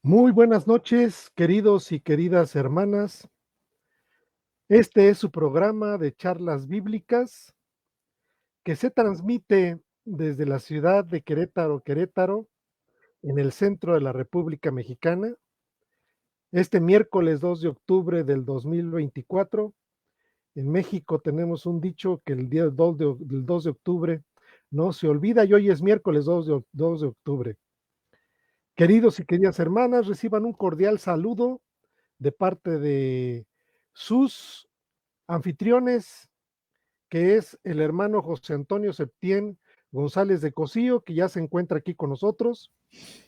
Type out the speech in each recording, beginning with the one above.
Muy buenas noches, queridos y queridas hermanas. Este es su programa de charlas bíblicas que se transmite desde la ciudad de Querétaro, Querétaro, en el centro de la República Mexicana. Este miércoles 2 de octubre del 2024, en México tenemos un dicho que el día del 2 de octubre no se olvida y hoy es miércoles 2 de octubre. Queridos y queridas hermanas, reciban un cordial saludo de parte de sus anfitriones, que es el hermano José Antonio Septién González de Cosío, que ya se encuentra aquí con nosotros,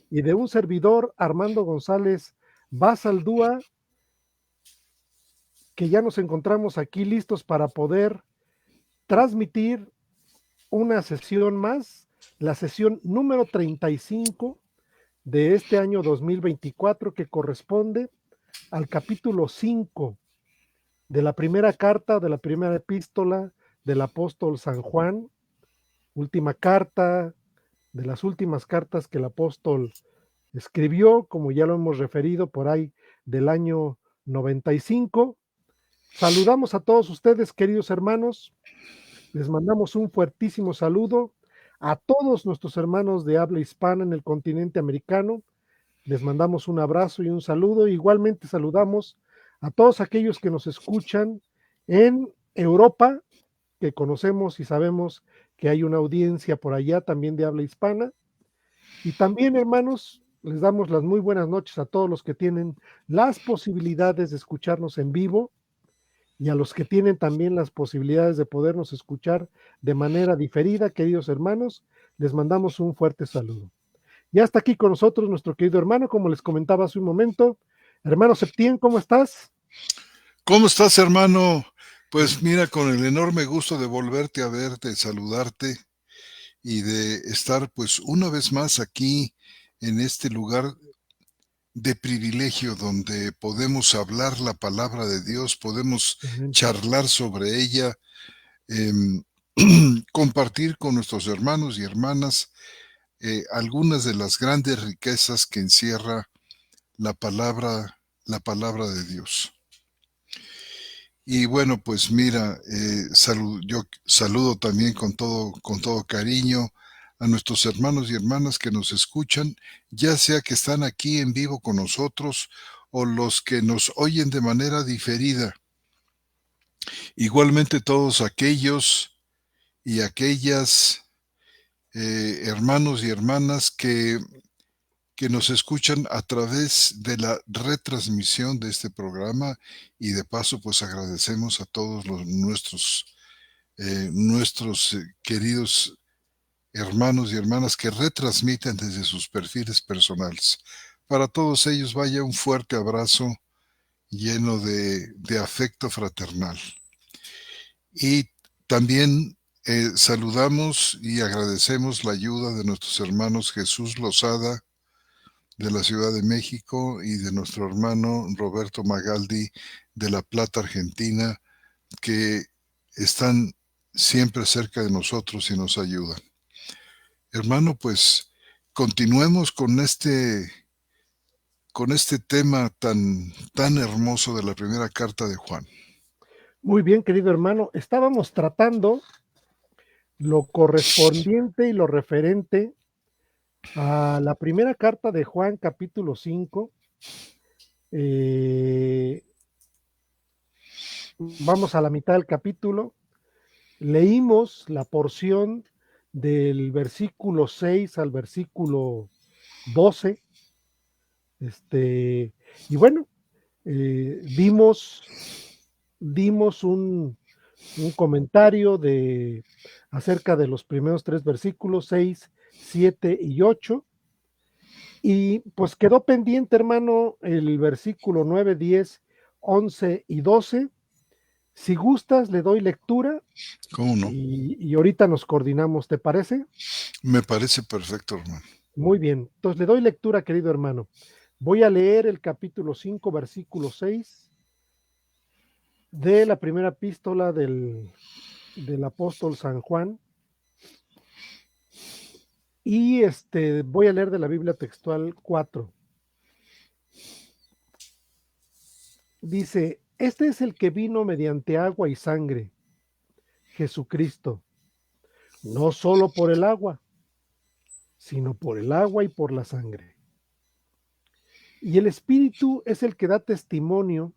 y de un servidor, Armando González Basaldúa, que ya nos encontramos aquí listos para poder transmitir una sesión más, la sesión número 35 de este año 2024, que corresponde al capítulo 5 de la primera carta, de la primera epístola del apóstol San Juan, última carta, de las últimas cartas que el apóstol escribió, como ya lo hemos referido, por ahí del año 95. Saludamos a todos ustedes, queridos hermanos, les mandamos un fuertísimo saludo a todos nuestros hermanos de habla hispana en el continente americano, les mandamos un abrazo y un saludo. Igualmente saludamos a todos aquellos que nos escuchan en Europa, que conocemos y sabemos que hay una audiencia por allá también de habla hispana. Y también, hermanos, les damos las muy buenas noches a todos los que tienen las posibilidades de escucharnos en vivo y a los que tienen también las posibilidades de podernos escuchar de manera diferida, queridos hermanos, les mandamos un fuerte saludo. Ya está aquí con nosotros nuestro querido hermano, como les comentaba hace un momento. Hermano Septién, ¿cómo estás? ¿Cómo estás, hermano? Pues mira, con el enorme gusto de volverte a verte, saludarte y de estar pues una vez más aquí en este lugar de privilegio donde podemos hablar la palabra de Dios, podemos Amén. charlar sobre ella, em, compartir con nuestros hermanos y hermanas algunas de las grandes riquezas que encierra la palabra de Dios. Y bueno, pues mira, yo saludo también con todo cariño a nuestros hermanos y hermanas que nos escuchan, ya sea que están aquí en vivo con nosotros o los que nos oyen de manera diferida. Igualmente todos aquellos y aquellas hermanos y hermanas que nos escuchan a través de la retransmisión de este programa y de paso pues agradecemos a todos nuestros queridos hermanos y hermanas que retransmiten desde sus perfiles personales. Para todos ellos vaya un fuerte abrazo lleno de afecto fraternal. Y también saludamos y agradecemos la ayuda de nuestros hermanos Jesús Lozada de la Ciudad de México y de nuestro hermano Roberto Magaldi de La Plata, Argentina, que están siempre cerca de nosotros y nos ayudan. Hermano, pues continuemos con este tema tan hermoso de la primera carta de Juan. Muy bien, querido hermano. Estábamos tratando lo correspondiente y lo referente a la primera carta de Juan, capítulo 5. Vamos a la mitad del capítulo. Leímos la porción del versículo 6 al versículo 12. Y bueno, dimos un comentario acerca de los primeros tres versículos, 6, 7 y 8. Y pues quedó pendiente, hermano, el versículo 9, 10, 11 y 12. Si gustas, le doy lectura ¿Cómo no? y ahorita nos coordinamos, ¿te parece? Me parece perfecto, hermano. Muy bien, entonces le doy lectura, querido hermano. Voy a leer el capítulo 5, versículo 6 de la primera epístola del apóstol San Juan. Y voy a leer de la Biblia textual 4. dice, este es el que vino mediante agua y sangre, Jesucristo, no solo por el agua, sino por el agua y por la sangre. Y el Espíritu es el que da testimonio,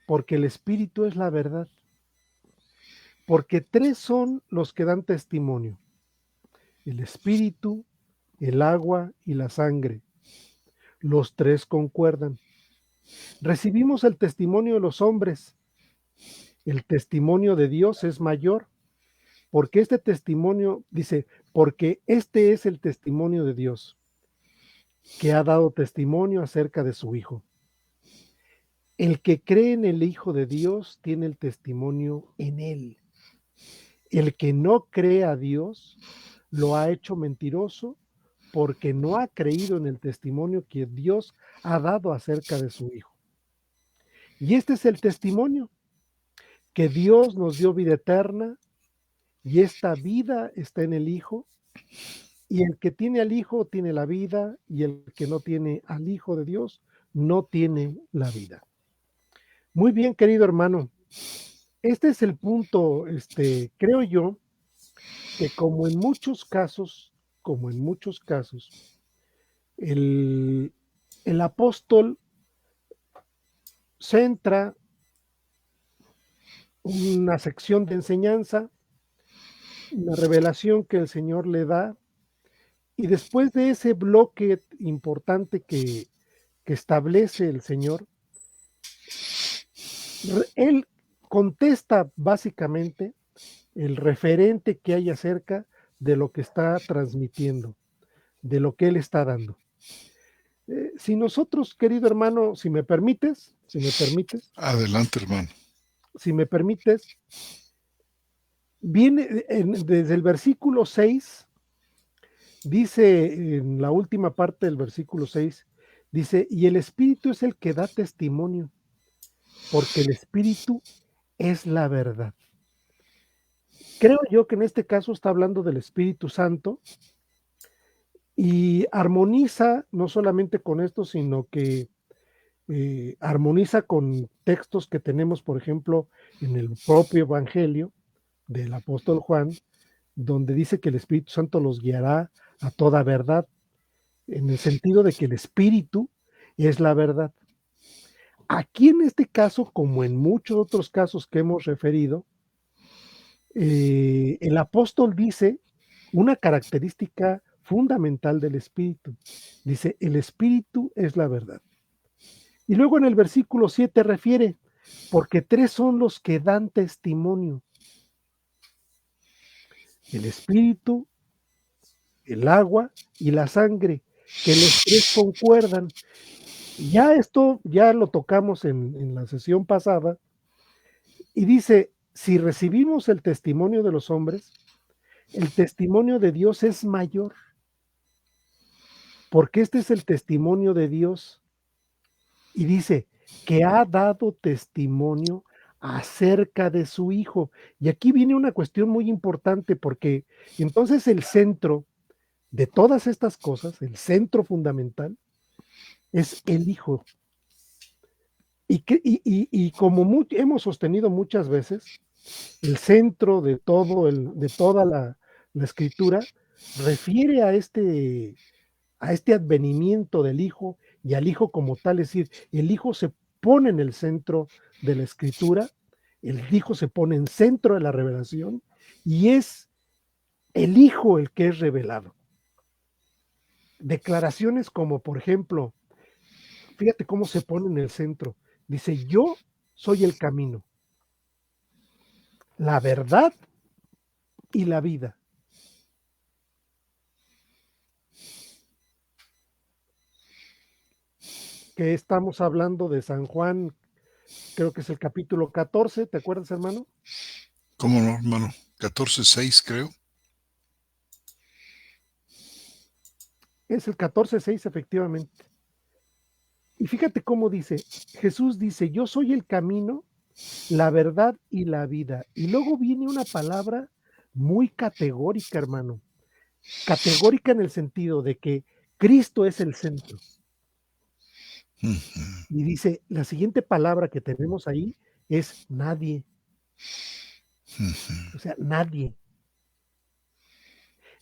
porque el Espíritu es la verdad. Porque tres son los que dan testimonio: el Espíritu, el agua y la sangre. Los tres concuerdan. Recibimos el testimonio de los hombres. El testimonio de Dios es mayor, porque este testimonio, dice, porque este es el testimonio de Dios, que ha dado testimonio acerca de su Hijo. El que cree en el Hijo de Dios tiene el testimonio en él. El que no cree a Dios lo ha hecho mentiroso, porque no ha creído en el testimonio que Dios ha dado acerca de su Hijo. Y este es el testimonio, que Dios nos dio vida eterna, y esta vida está en el Hijo, y el que tiene al Hijo tiene la vida, y el que no tiene al Hijo de Dios no tiene la vida. Muy bien, querido hermano. Este es el punto, creo yo, que como en muchos casos, el apóstol centra una sección de enseñanza, una revelación que el Señor le da, y después de ese bloque importante que establece el Señor, él contesta básicamente el referente que hay acerca de lo que está transmitiendo, de lo que él está dando. Si nosotros, querido hermano, si me permites, Adelante, hermano. si me permites, viene desde el versículo 6, dice en la última parte del versículo 6, dice, y el Espíritu es el que da testimonio, porque el Espíritu es la verdad. Creo yo que en este caso está hablando del Espíritu Santo, y armoniza no solamente con esto, sino que armoniza con textos que tenemos, por ejemplo, en el propio Evangelio del apóstol Juan, donde dice que el Espíritu Santo los guiará a toda verdad, en el sentido de que el Espíritu es la verdad. Aquí en este caso, como en muchos otros casos que hemos referido, el apóstol dice una característica fundamental del Espíritu. Dice, el Espíritu es la verdad. Y luego en el versículo 7 refiere, porque tres son los que dan testimonio: el Espíritu, el agua y la sangre, que los tres concuerdan. Ya esto ya lo tocamos en la sesión pasada, y dice, si recibimos el testimonio de los hombres, el testimonio de Dios es mayor, porque este es el testimonio de Dios, y dice, que ha dado testimonio acerca de su Hijo. Y aquí viene una cuestión muy importante, porque entonces el centro de todas estas cosas, el centro fundamental, es el Hijo. Y como hemos sostenido muchas veces, el centro de toda la escritura refiere a este advenimiento del Hijo y al Hijo como tal, es decir, el Hijo se pone en el centro de la escritura, el Hijo se pone en centro de la revelación, y es el Hijo el que es revelado. Declaraciones como, por ejemplo, fíjate cómo se pone en el centro. Dice, yo soy el camino, la verdad y la vida. Que estamos hablando de San Juan, creo que es el capítulo 14, ¿te acuerdas, hermano? ¿Cómo no, hermano? 14:6, creo. Es el 14:6, efectivamente. Y fíjate cómo dice, Jesús dice, yo soy el camino, la verdad y la vida. Y luego viene una palabra muy categórica, hermano. Categórica en el sentido de que Cristo es el centro. Ujú. Y dice, la siguiente palabra que tenemos ahí es nadie, Ujú. o sea, nadie.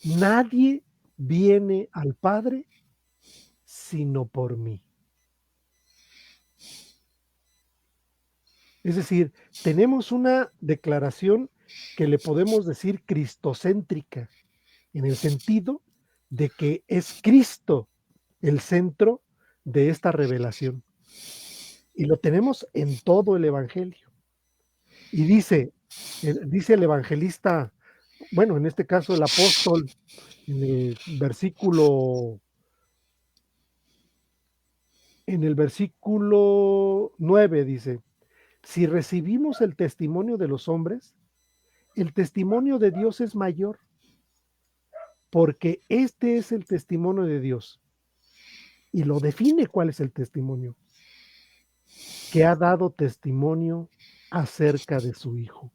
Nadie viene al Padre sino por mí. Es decir, tenemos una declaración que le podemos decir cristocéntrica, en el sentido de que es Cristo el centro de esta revelación. Y lo tenemos en todo el Evangelio. Y dice el evangelista, bueno, en este caso el apóstol, en el versículo 9 dice: si recibimos el testimonio de los hombres, el testimonio de Dios es mayor, porque este es el testimonio de Dios. Y lo define cuál es el testimonio, que ha dado testimonio acerca de su Hijo.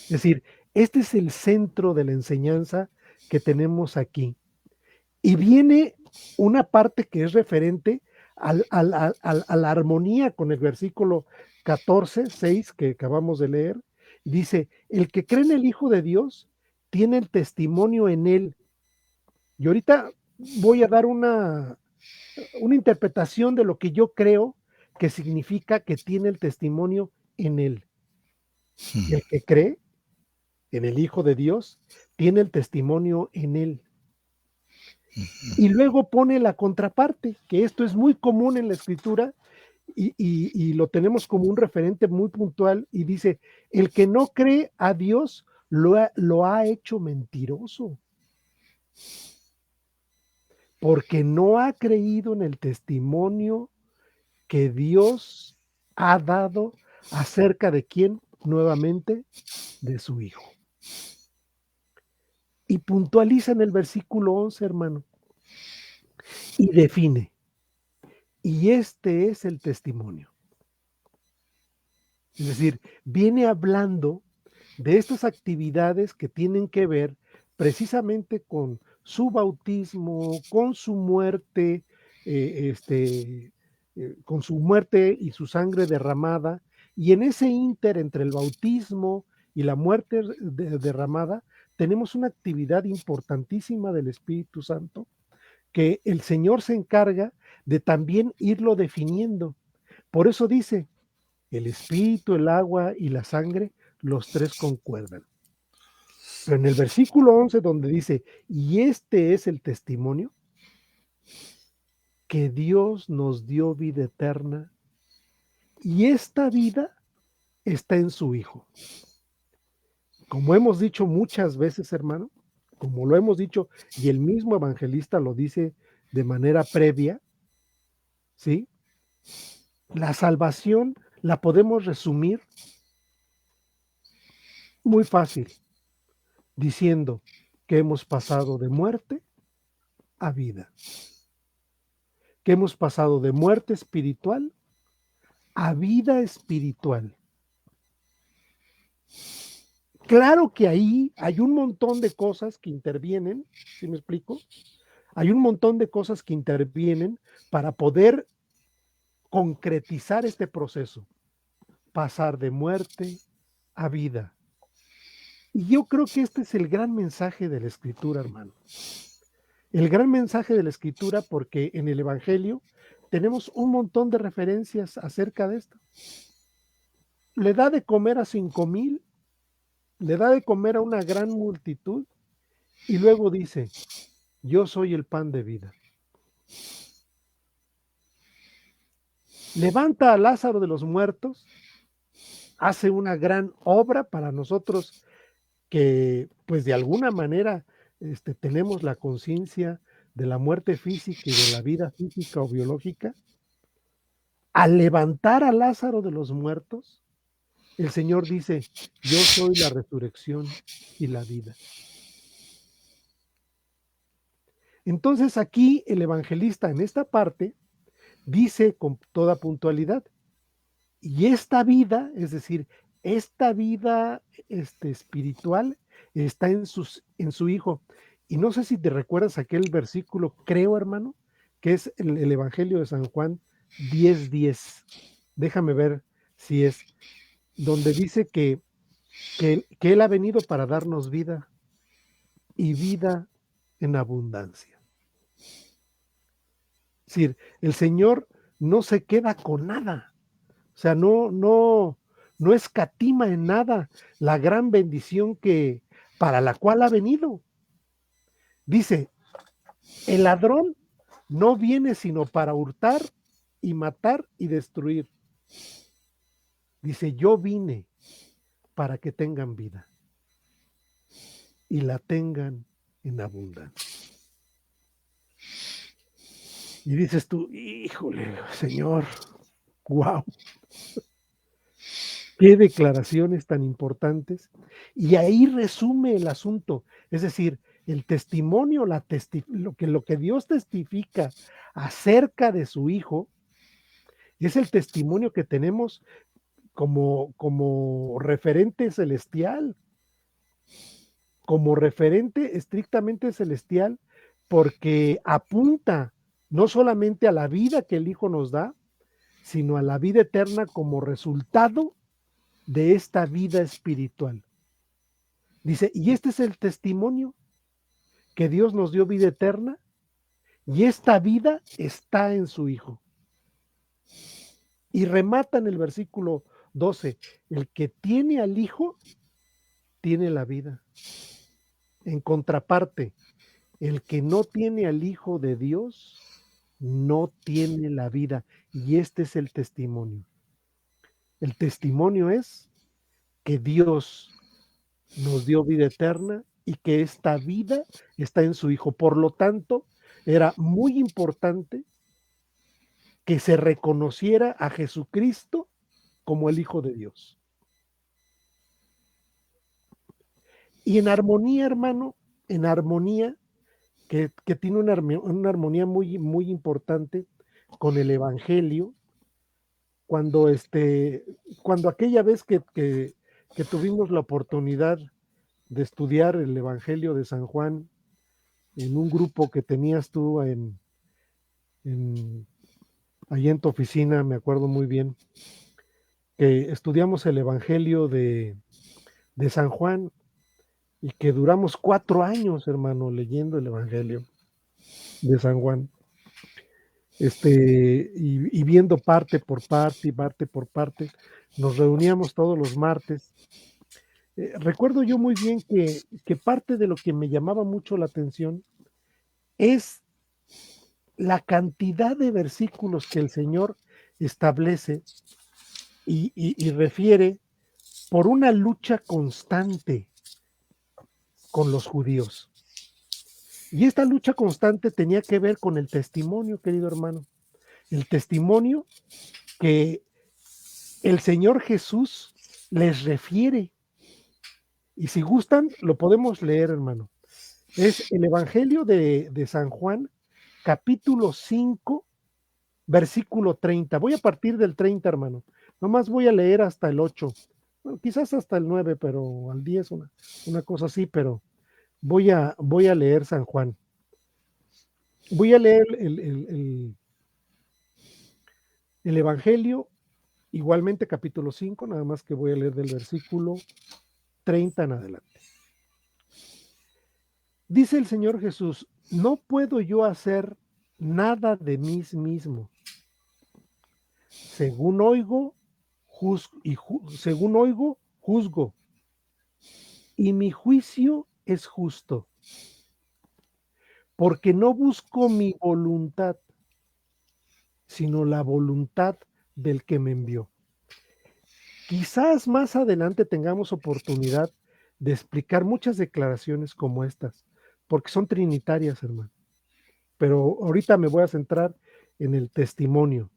Es decir, este es el centro de la enseñanza que tenemos aquí. Y viene una parte que es referente a la armonía con el versículo 14:6 que acabamos de leer. Dice, el que cree en el Hijo de Dios tiene el testimonio en él. Y ahorita voy a dar una interpretación de lo que yo creo que significa que tiene el testimonio en él. El que cree en el Hijo de Dios tiene el testimonio en él. Y luego pone la contraparte, que esto es muy común en la escritura y lo tenemos como un referente muy puntual, y dice, el que no cree a Dios lo ha hecho mentiroso, porque no ha creído en el testimonio que Dios ha dado acerca de quién, nuevamente, de su Hijo. Y puntualiza en el versículo 11, hermano, y define, y este es el testimonio. Es decir, viene hablando de estas actividades que tienen que ver precisamente con su bautismo, con su muerte, con su muerte y su sangre derramada, y en ese ínter entre el bautismo y la muerte derramada, tenemos una actividad importantísima del Espíritu Santo que el Señor se encarga de también irlo definiendo. Por eso dice, el espíritu, el agua y la sangre, los tres concuerdan. Pero en el versículo 11 donde dice, y este es el testimonio, que Dios nos dio vida eterna y esta vida está en su Hijo. Como hemos dicho muchas veces, hermano, como lo hemos dicho y el mismo evangelista lo dice de manera previa, ¿sí? La salvación la podemos resumir muy fácil, diciendo que hemos pasado de muerte a vida, que hemos pasado de muerte espiritual a vida espiritual. Claro que ahí hay un montón de cosas que intervienen, ¿sí me explico? Hay un montón de cosas que intervienen para poder concretizar este proceso, pasar de muerte a vida. Y yo creo que este es el gran mensaje de la Escritura, hermano. El gran mensaje de la Escritura, porque en el Evangelio tenemos un montón de referencias acerca de esto. Le da de comer a 5,000, le da de comer a una gran multitud, y luego dice, yo soy el pan de vida. Levanta a Lázaro de los muertos, hace una gran obra para nosotros que, pues de alguna manera, tenemos la conciencia de la muerte física y de la vida física o biológica. Al levantar a Lázaro de los muertos, el Señor dice, yo soy la resurrección y la vida. Entonces aquí el evangelista en esta parte dice con toda puntualidad, y esta vida, es decir, esta vida espiritual está en su Hijo. Y no sé si te recuerdas aquel versículo, creo, hermano, que es el Evangelio de San Juan 10:10. Déjame ver si es, donde dice que Él ha venido para darnos vida y vida en abundancia. Es decir, el Señor no se queda con nada, o sea, no escatima en nada la gran bendición para la cual ha venido. Dice, el ladrón no viene sino para hurtar y matar y destruir. Dice, yo vine para que tengan vida y la tengan en abundancia. Y dices tú, híjole, Señor, wow, qué declaraciones tan importantes. Y ahí resume el asunto, es decir, el testimonio, lo que Dios testifica acerca de su Hijo, es el testimonio que tenemos como referente celestial, como referente estrictamente celestial, porque apunta no solamente a la vida que el Hijo nos da, sino a la vida eterna como resultado de esta vida espiritual. Dice, y este es el testimonio, que Dios nos dio vida eterna, y esta vida está en su Hijo. Y remata en el versículo 12, el que tiene al Hijo, tiene la vida. En contraparte, el que no tiene al Hijo de Dios, no tiene la vida. Y este es el testimonio. El testimonio es que Dios nos dio vida eterna y que esta vida está en su Hijo. Por lo tanto, era muy importante que se reconociera a Jesucristo como el Hijo de Dios. Y en armonía, hermano, en armonía, que tiene una armonía muy, muy importante con el Evangelio, cuando aquella vez que tuvimos la oportunidad de estudiar el Evangelio de San Juan en un grupo que tenías tú ahí en tu oficina, me acuerdo muy bien, que estudiamos el Evangelio de San Juan y que duramos 4 años, hermano, leyendo el Evangelio de San Juan. Y viendo parte por parte y parte por parte, nos reuníamos todos los martes. Recuerdo yo muy bien que parte de lo que me llamaba mucho la atención es la cantidad de versículos que el Señor establece y refiere por una lucha constante con los judíos. Y esta lucha constante tenía que ver con el testimonio, querido hermano. El testimonio que el Señor Jesús les refiere. Y si gustan, lo podemos leer, hermano. Es el Evangelio de San Juan, capítulo 5, versículo 30. Voy a partir del 30, hermano. Nomás voy a leer hasta el 8. Bueno, quizás hasta el 9, pero al 10, una cosa así, pero voy a leer San Juan. Voy a leer el Evangelio, igualmente capítulo 5, nada más que voy a leer del versículo 30 en adelante. Dice el Señor Jesús, no puedo yo hacer nada de mí mismo. Según oigo, juzgo, y mi juicio es justo, porque no busco mi voluntad, sino la voluntad del que me envió. Quizás más adelante tengamos oportunidad de explicar muchas declaraciones como estas, porque son trinitarias, hermano. Pero ahorita me voy a centrar en el testimonio.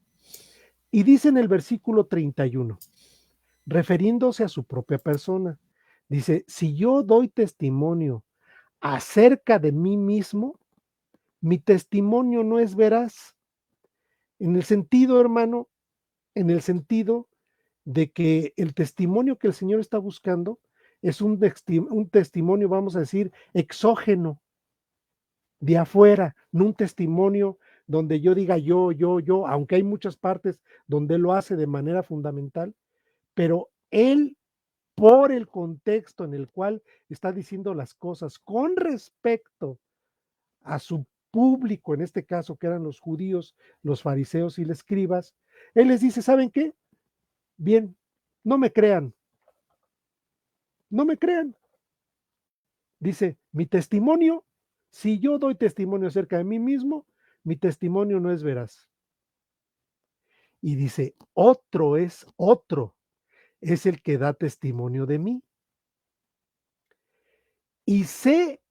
Y dice en el versículo 31, refiriéndose a su propia persona, dice, si yo doy testimonio acerca de mí mismo, mi testimonio no es veraz. En el sentido, hermano, en el sentido de que el testimonio que el Señor está buscando es un testimonio, vamos a decir, exógeno, de afuera, no un testimonio donde yo diga yo, aunque hay muchas partes donde él lo hace de manera fundamental, pero él, por el contexto en el cual está diciendo las cosas con respecto a su público, en este caso que eran los judíos, los fariseos y los escribas, él les dice, ¿saben qué? Bien, no me crean, no me crean. Dice, mi testimonio, si yo doy testimonio acerca de mí mismo, mi testimonio no es veraz. Y dice, otro, es el que da testimonio de mí. Y sé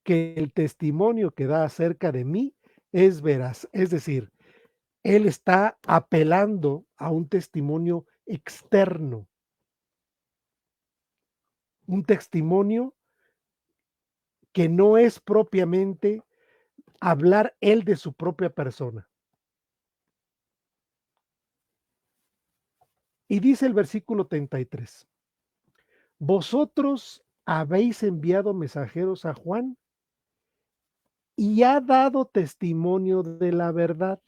que el testimonio que da acerca de mí es veraz. Es decir, él está apelando a un testimonio externo, un testimonio que no es propiamente hablar él de su propia persona. Y dice el versículo 33, vosotros habéis enviado mensajeros a Juan y ha dado testimonio de la verdad.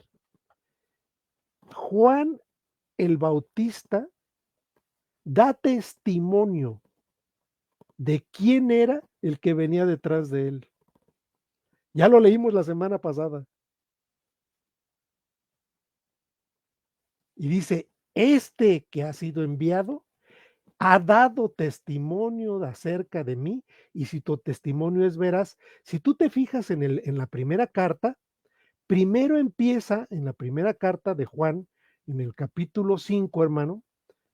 Juan el Bautista da testimonio de quién era el que venía detrás de él. Ya lo leímos la semana pasada. Y dice, este que ha sido enviado ha dado testimonio acerca de mí, y si tu testimonio es veraz, si tú te fijas en la primera carta, primero empieza en la primera carta de Juan, en el capítulo 5, hermano,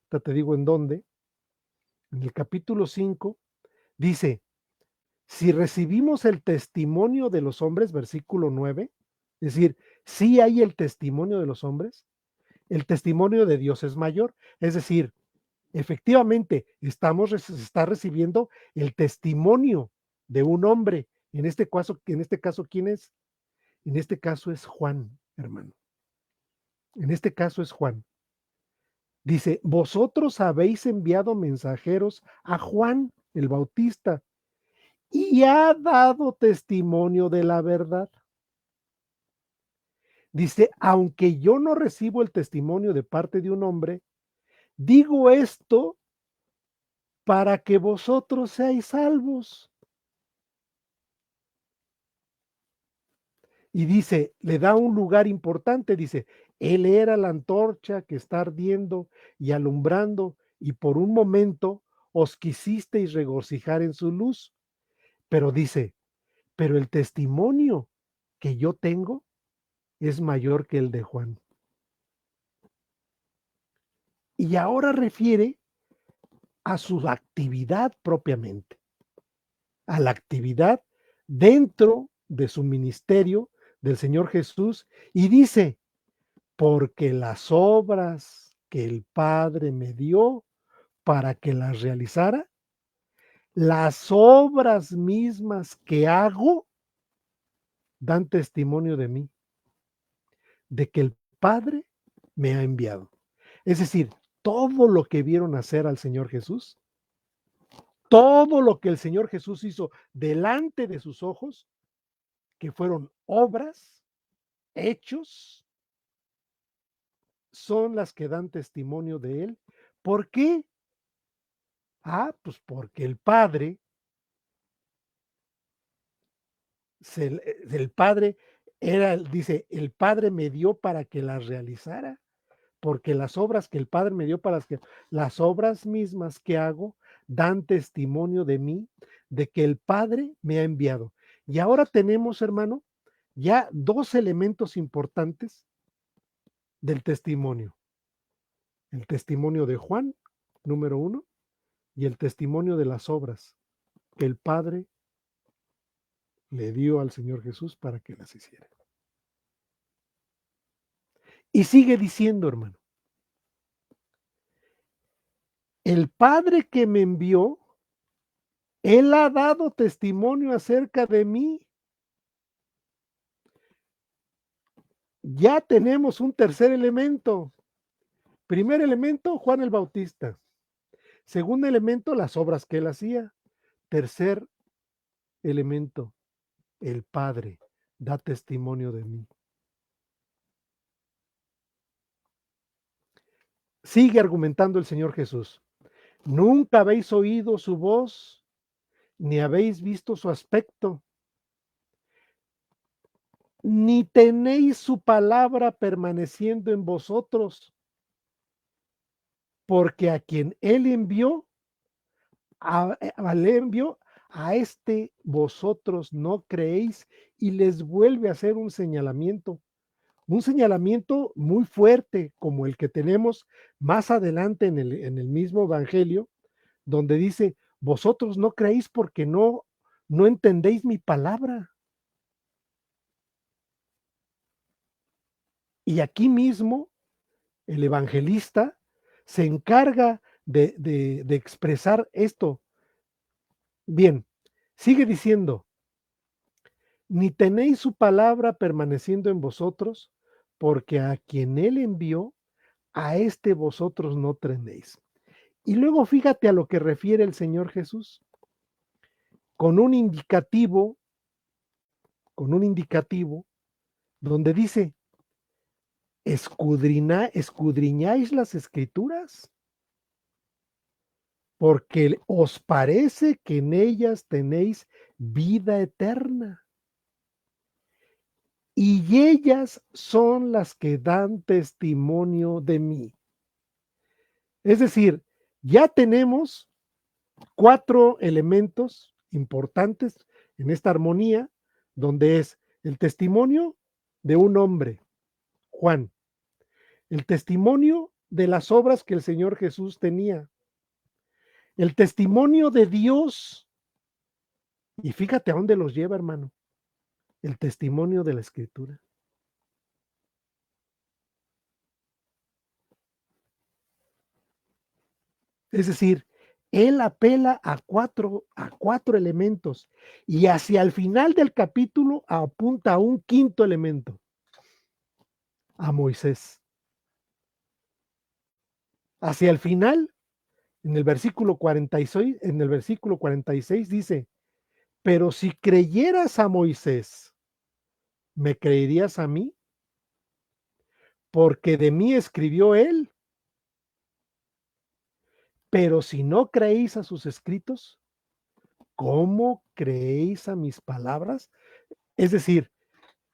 te digo en dónde, en el capítulo 5, dice, si recibimos el testimonio de los hombres, versículo 9, es decir, si hay el testimonio de los hombres, el testimonio de Dios es mayor, es decir, efectivamente se está recibiendo el testimonio de un hombre, en este caso, ¿quién es? En este caso es Juan, hermano. En este caso es Juan. Dice, vosotros habéis enviado mensajeros a Juan el Bautista y ha dado testimonio de la verdad. Dice, aunque yo no recibo el testimonio de parte de un hombre, digo esto para que vosotros seáis salvos. Y dice, le da un lugar importante, dice, él era la antorcha que está ardiendo y alumbrando, y por un momento os quisisteis regocijar en su luz. Pero dice, pero el testimonio que yo tengo es mayor que el de Juan. Y ahora refiere a su actividad propiamente, a la actividad dentro de su ministerio del Señor Jesús, y dice, porque las obras que el Padre me dio para que las realizara, las obras mismas que hago dan testimonio de mí, de que el Padre me ha enviado. Es decir, todo lo que vieron hacer al Señor Jesús, todo lo que el Señor Jesús hizo delante de sus ojos, que fueron obras, hechos, son las que dan testimonio de Él. ¿Por qué? Pues porque el Padre, el Padre dice, el Padre me dio para que las realizara, porque las obras que el Padre me dio las obras mismas que hago dan testimonio de mí, de que el Padre me ha enviado. Y ahora tenemos, hermano, ya dos elementos importantes del testimonio. El testimonio de Juan, número 1, y el testimonio de las obras que el Padre le dio al Señor Jesús para que las hiciera. Y sigue diciendo, hermano, el Padre que me envió, Él ha dado testimonio acerca de mí. Ya tenemos un tercer elemento. Primer elemento, Juan el Bautista. Segundo elemento, las obras que él hacía. Tercer elemento, el Padre da testimonio de mí. Sigue argumentando el Señor Jesús. Nunca habéis oído su voz, ni habéis visto su aspecto, ni tenéis su palabra permaneciendo en vosotros, porque a quien él envió, al envió, a este vosotros no creéis, y les vuelve a hacer un señalamiento muy fuerte, como el que tenemos más adelante en el mismo evangelio, donde dice, vosotros no creéis porque no entendéis mi palabra. Y aquí mismo el evangelista se encarga de expresar esto. Bien, sigue diciendo, ni tenéis su palabra permaneciendo en vosotros, porque a quien él envió, a este vosotros no tenéis. Y luego fíjate a lo que refiere el Señor Jesús, con un indicativo, con un indicativo, donde dice, escudriñáis las escrituras, porque os parece que en ellas tenéis vida eterna. Y ellas son las que dan testimonio de mí. Es decir, ya tenemos 4 elementos importantes en esta armonía, donde es el testimonio de un hombre, Juan, el testimonio de las obras que el Señor Jesús tenía, el testimonio de Dios, y fíjate a dónde los lleva, hermano, el testimonio de la Escritura. Es decir, él apela a cuatro elementos y hacia el final del capítulo apunta a un quinto elemento, a Moisés. Hacia el final, en el versículo 46 dice, pero si creyeras a Moisés, ¿me creerías a mí? Porque de mí escribió él. Pero si no creéis a sus escritos, ¿cómo creéis a mis palabras? Es decir,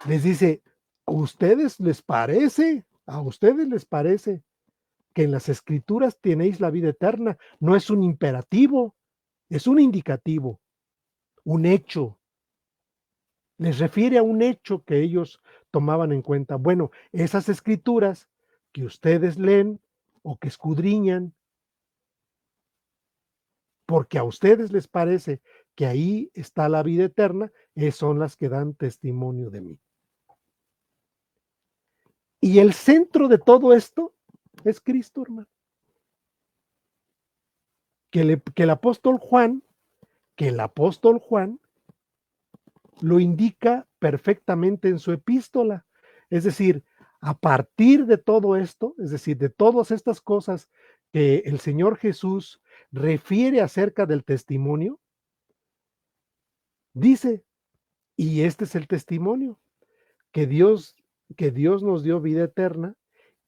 les dice, ¿a ustedes les parece? ¿A ustedes les parece que en las escrituras tenéis la vida eterna? No es un imperativo, es un indicativo, un hecho. Les refiere a un hecho que ellos tomaban en cuenta. Bueno, esas escrituras que ustedes leen o que escudriñan, porque a ustedes les parece que ahí está la vida eterna, son las que dan testimonio de mí. Y el centro de todo esto es Cristo, hermano. Que el apóstol Juan lo indica perfectamente en su epístola. Es decir, a partir de todo esto, es decir, de todas estas cosas que el Señor Jesús refiere acerca del testimonio, dice, y este es el testimonio, que Dios, que Dios nos dio vida eterna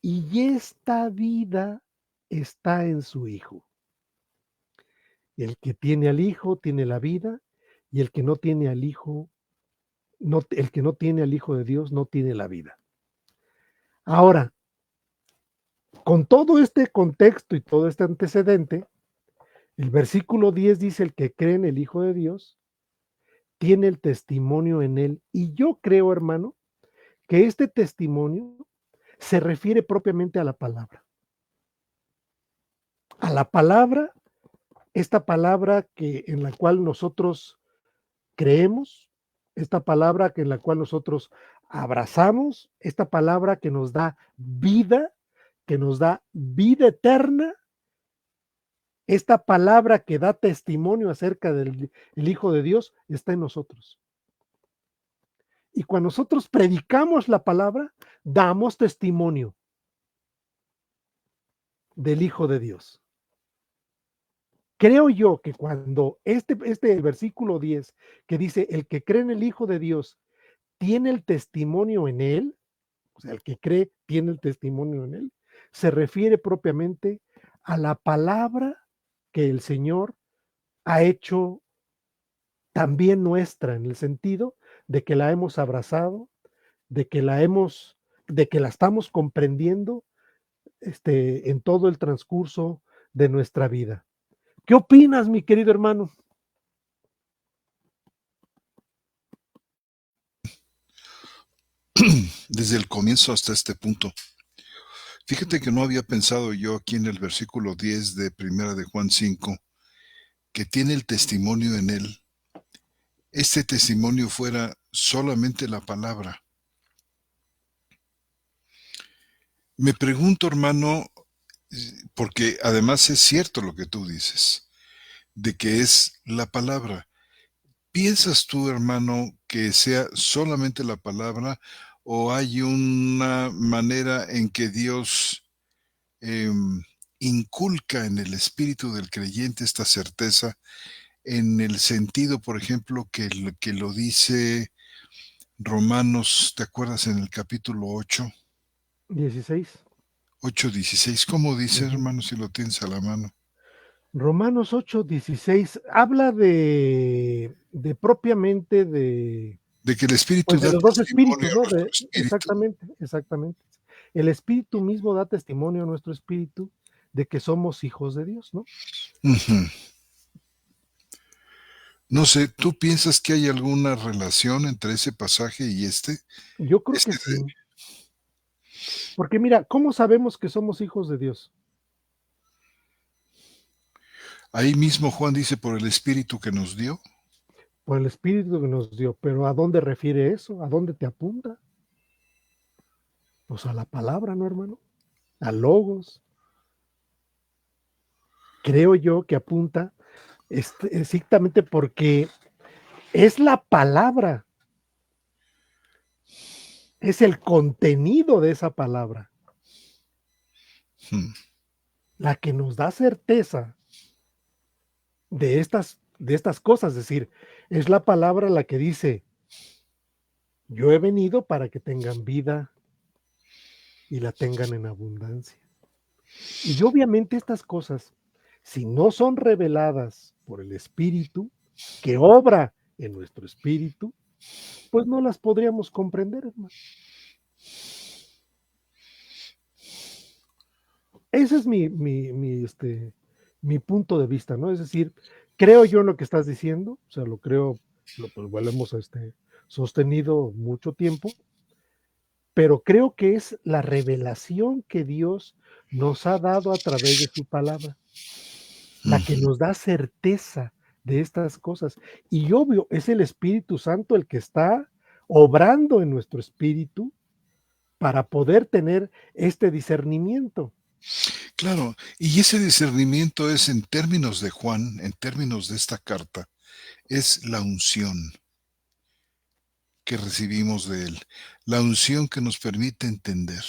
y esta vida está en su Hijo. El que tiene al Hijo tiene la vida y el que no tiene al Hijo, el que no tiene al Hijo de Dios no tiene la vida. Ahora, con todo este contexto y todo este antecedente, el versículo 10 dice, el que cree en el Hijo de Dios tiene el testimonio en él. Y yo creo, hermano, que este testimonio se refiere propiamente a la palabra. A la palabra, esta palabra en la cual nosotros creemos, esta palabra en la cual nosotros abrazamos, esta palabra que nos da vida eterna, esta palabra que da testimonio acerca del Hijo de Dios está en nosotros. Y cuando nosotros predicamos la palabra, damos testimonio del Hijo de Dios. Creo yo que cuando este versículo 10 que dice, el que cree en el Hijo de Dios tiene el testimonio en él, o sea, el que cree tiene el testimonio en él, se refiere propiamente a la palabra que el Señor ha hecho también nuestra, en el sentido de que la hemos abrazado, de que de que la estamos comprendiendo, en todo el transcurso de nuestra vida. ¿Qué opinas, mi querido hermano? Desde el comienzo hasta este punto. Fíjate que no había pensado yo aquí en el versículo 10 de Primera de Juan 5, que tiene el testimonio en él. Este testimonio fuera solamente la palabra. Me pregunto, hermano, porque además es cierto lo que tú dices, de que es la palabra. ¿Piensas tú, hermano, que sea solamente la palabra o hay una manera en que Dios inculca en el espíritu del creyente esta certeza, en el sentido, por ejemplo, que lo dice Romanos, ¿te acuerdas en el capítulo 8? 16. 8:16, ¿cómo dice, Ujú. hermano, si lo tienes a la mano? Romanos 8:16 habla de propiamente De que el espíritu pues, de da los 2 testimonio espíritus, a ¿no? nuestro espíritu. Exactamente, exactamente. El espíritu mismo da testimonio a nuestro espíritu de que somos hijos de Dios, ¿no? Ujú. No sé, ¿tú piensas que hay alguna relación entre ese pasaje y este? Yo creo que Este sí, porque mira, ¿cómo sabemos que somos hijos de Dios? ahí mismo Juan dice por el espíritu que nos dio. Por el espíritu que nos dio, pero ¿a dónde refiere eso? ¿A dónde te apunta? Pues a la palabra, ¿no, hermano? Al logos. Creo yo que apunta, exactamente porque es la palabra, es el contenido de esa palabra, Hmm. la que nos da certeza de estas cosas, es decir, es la palabra la que dice: "Yo he venido para que tengan vida y la tengan en abundancia". Y obviamente estas cosas, si no son reveladas por el Espíritu, que obra en nuestro espíritu, pues no las podríamos comprender, hermano. Ese es mi punto de vista, ¿no? Es decir, creo yo en lo que estás diciendo, o sea, lo creo, pues, lo hemos, sostenido mucho tiempo, pero creo que es la revelación que Dios nos ha dado a través de su palabra, la que Ujú. nos da certeza de estas cosas. Y obvio, es el Espíritu Santo el que está obrando en nuestro espíritu para poder tener este discernimiento. Claro, y ese discernimiento es en términos de Juan, en términos de esta carta, es la unción que recibimos de él, la unción que nos permite entender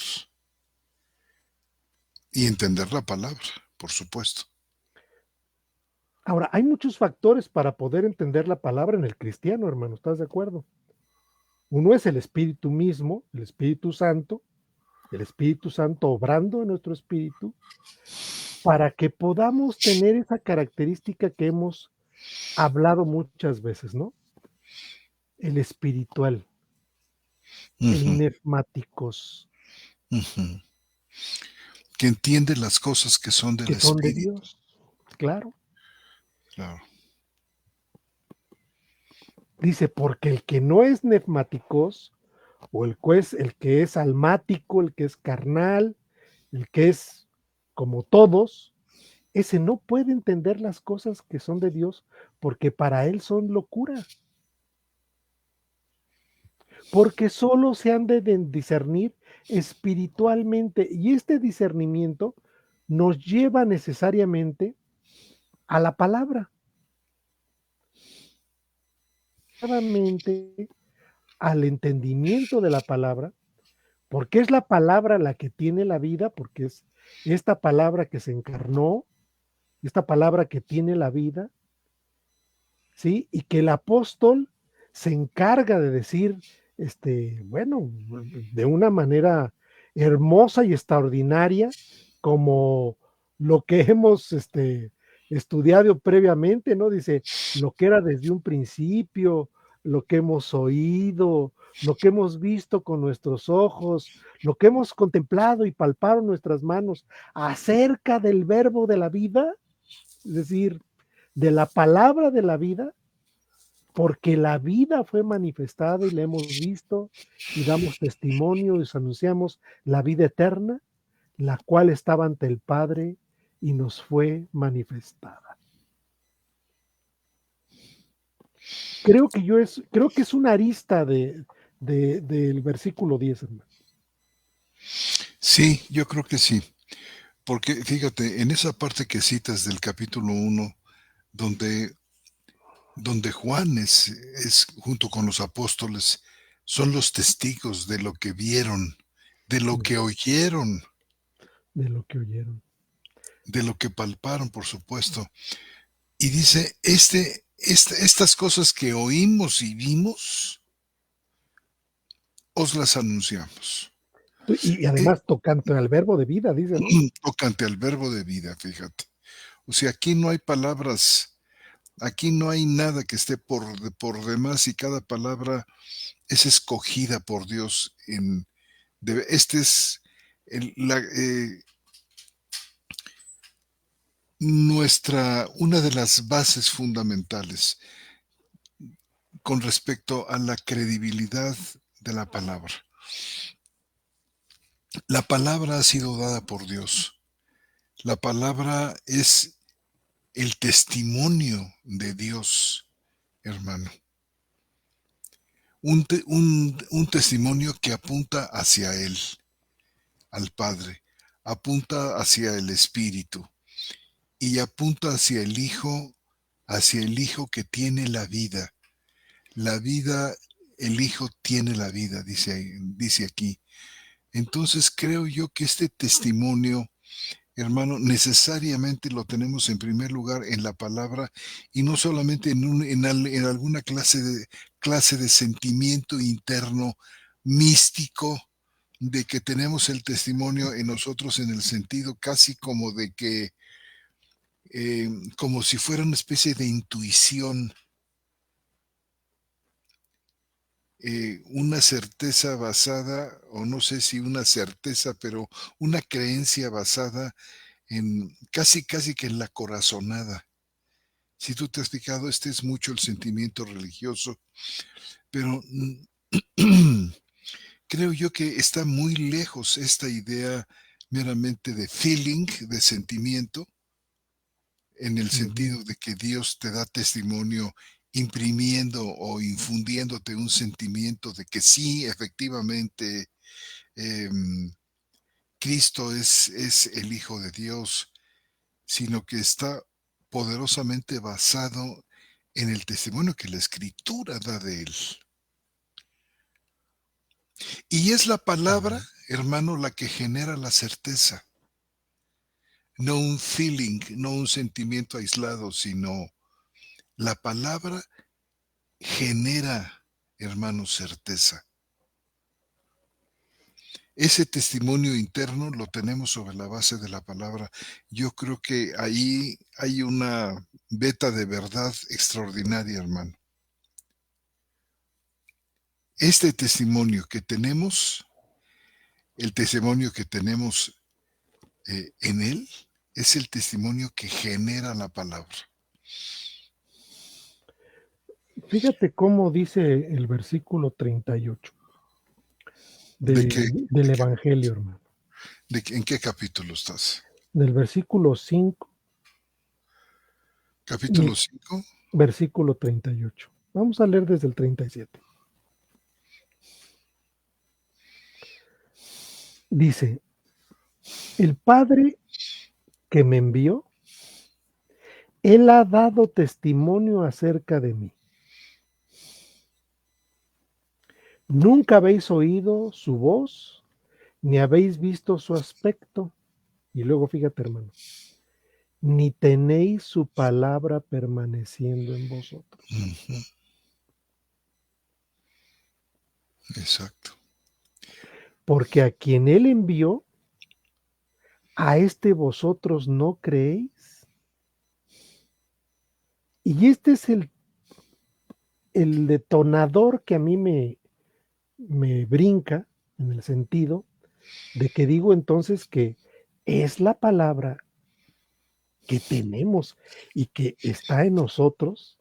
y entender la palabra, por supuesto. Ahora, hay muchos factores para poder entender la palabra en el cristiano, hermano, ¿estás de acuerdo? Uno es el Espíritu mismo, el Espíritu Santo obrando en nuestro espíritu, para que podamos tener esa característica que hemos hablado muchas veces, ¿no? El espiritual, Ujú, el nefmáticos, ujú. Que entiende las cosas que son del que son de espíritu. Dios, claro. Claro. Dice, porque el que no es nefmáticos, o el que es almático, el que es carnal, el que es como todos, ese no puede entender las cosas que son de Dios, porque para él son locura. Porque solo se han de discernir espiritualmente, y este discernimiento nos lleva necesariamente a la palabra, nuevamente al entendimiento de la palabra, porque es la palabra la que tiene la vida, porque es esta palabra que se encarnó, esta palabra que tiene la vida, ¿sí? Y que el apóstol se encarga de decir, bueno, de una manera, hermosa y extraordinaria como lo que hemos estudiado previamente, ¿no? Dice, lo que era desde un principio, lo que hemos oído, lo que hemos visto con nuestros ojos, lo que hemos contemplado y palpado en nuestras manos acerca del verbo de la vida, es decir, de la palabra de la vida, porque la vida fue manifestada y la hemos visto y damos testimonio y os anunciamos la vida eterna, la cual estaba ante el Padre y nos fue manifestada. Creo que es una arista del versículo 10, hermano. Sí, yo creo que sí. Porque fíjate, en esa parte que citas del capítulo 1, donde, donde Juan es, junto con los apóstoles, son los testigos de lo que vieron, de lo que oyeron, De lo que oyeron. de lo que palparon, por supuesto. Y dice, estas cosas que oímos y vimos, os las anunciamos. Y Eh, además tocante al verbo de vida, dice, ¿no? Tocante al verbo de vida, fíjate. O sea, aquí no hay palabras, aquí no hay nada que esté por demás y cada palabra es escogida por Dios. Este es una de las bases fundamentales con respecto a la credibilidad de la palabra. La palabra ha sido dada por Dios. La palabra es el testimonio de Dios, hermano. Un testimonio que apunta hacia Él, al Padre, apunta hacia el Espíritu y apunta hacia el Hijo que tiene la vida. La vida, el Hijo tiene la vida, dice aquí. Entonces creo yo que este testimonio, hermano, necesariamente lo tenemos en primer lugar en la palabra y no solamente en alguna clase de sentimiento interno místico de que tenemos el testimonio en nosotros en el sentido casi como de que, como si fuera una especie de intuición, una certeza basada, o no sé si una certeza, pero una creencia basada en casi que en la corazonada. Si tú te has fijado, este es mucho el sentimiento religioso, pero creo yo que está muy lejos esta idea meramente de feeling, de sentimiento, en el Ujú. sentido de que Dios te da testimonio imprimiendo o infundiéndote un sentimiento de que sí, efectivamente, em, Cristo es el Hijo de Dios, sino que está poderosamente basado en el testimonio que la Escritura da de Él. Y es la palabra, Amén. hermano, la que genera la certeza, no un feeling, no un sentimiento aislado, sino la palabra genera, hermano, certeza. Ese testimonio interno lo tenemos sobre la base de la palabra. Yo creo que ahí hay una veta de verdad extraordinaria, hermano. Este testimonio que tenemos, el testimonio que tenemos en él, es el testimonio que genera la palabra. Fíjate cómo dice el versículo 38 ¿De qué? del Evangelio, hermano. ¿En qué capítulo estás? Del versículo 5 y ¿Capítulo 5? versículo 38. Vamos a leer desde el 37. Dice, el Padre que me envió, Él ha dado testimonio acerca de mí. Nunca habéis oído su voz, ni habéis visto su aspecto. Y luego fíjate, hermano, ni tenéis su palabra permaneciendo en vosotros. Exacto. porque a quien él envió, a este vosotros no creéis. Y este es el detonador que a mí me brinca en el sentido de que digo entonces que es la palabra que tenemos y que está en nosotros,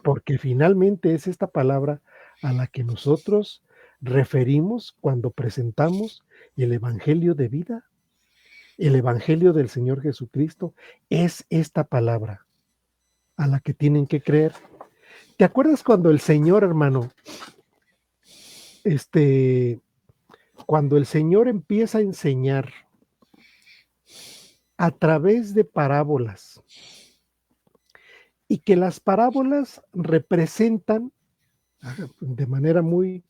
porque finalmente es esta palabra a la que nosotros referimos cuando presentamos el Evangelio de vida, el Evangelio del Señor Jesucristo, es esta palabra a la que tienen que creer. ¿Te acuerdas cuando el Señor, hermano, cuando el Señor empieza a enseñar a través de parábolas y que las parábolas representan de manera muy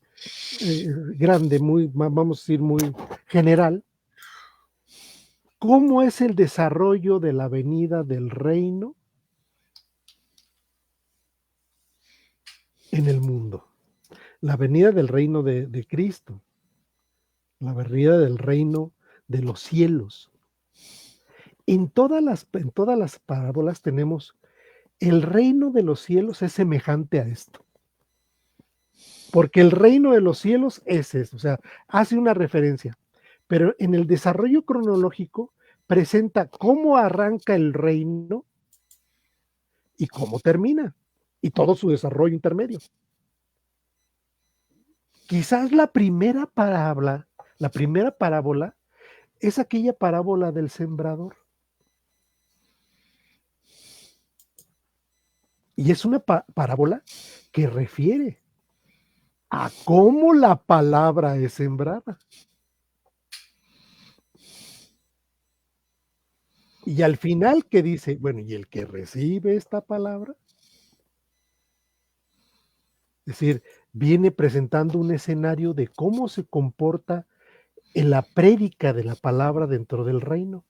grande, muy, vamos a decir, muy general, cómo es el desarrollo de la venida del reino en el mundo? La venida del reino de Cristo, la venida del reino de los cielos. En todas las parábolas tenemos el reino de los cielos es semejante a esto. Porque el reino de los cielos es esto, o sea, hace una referencia. Pero en el desarrollo cronológico presenta cómo arranca el reino y cómo termina, y todo su desarrollo intermedio. Quizás la primera parábola es aquella parábola del sembrador. Y es una parábola que refiere a cómo la palabra es sembrada. Y al final que dice, bueno, y el que recibe esta palabra, es decir, viene presentando un escenario de cómo se comporta en la prédica de la palabra dentro del reino.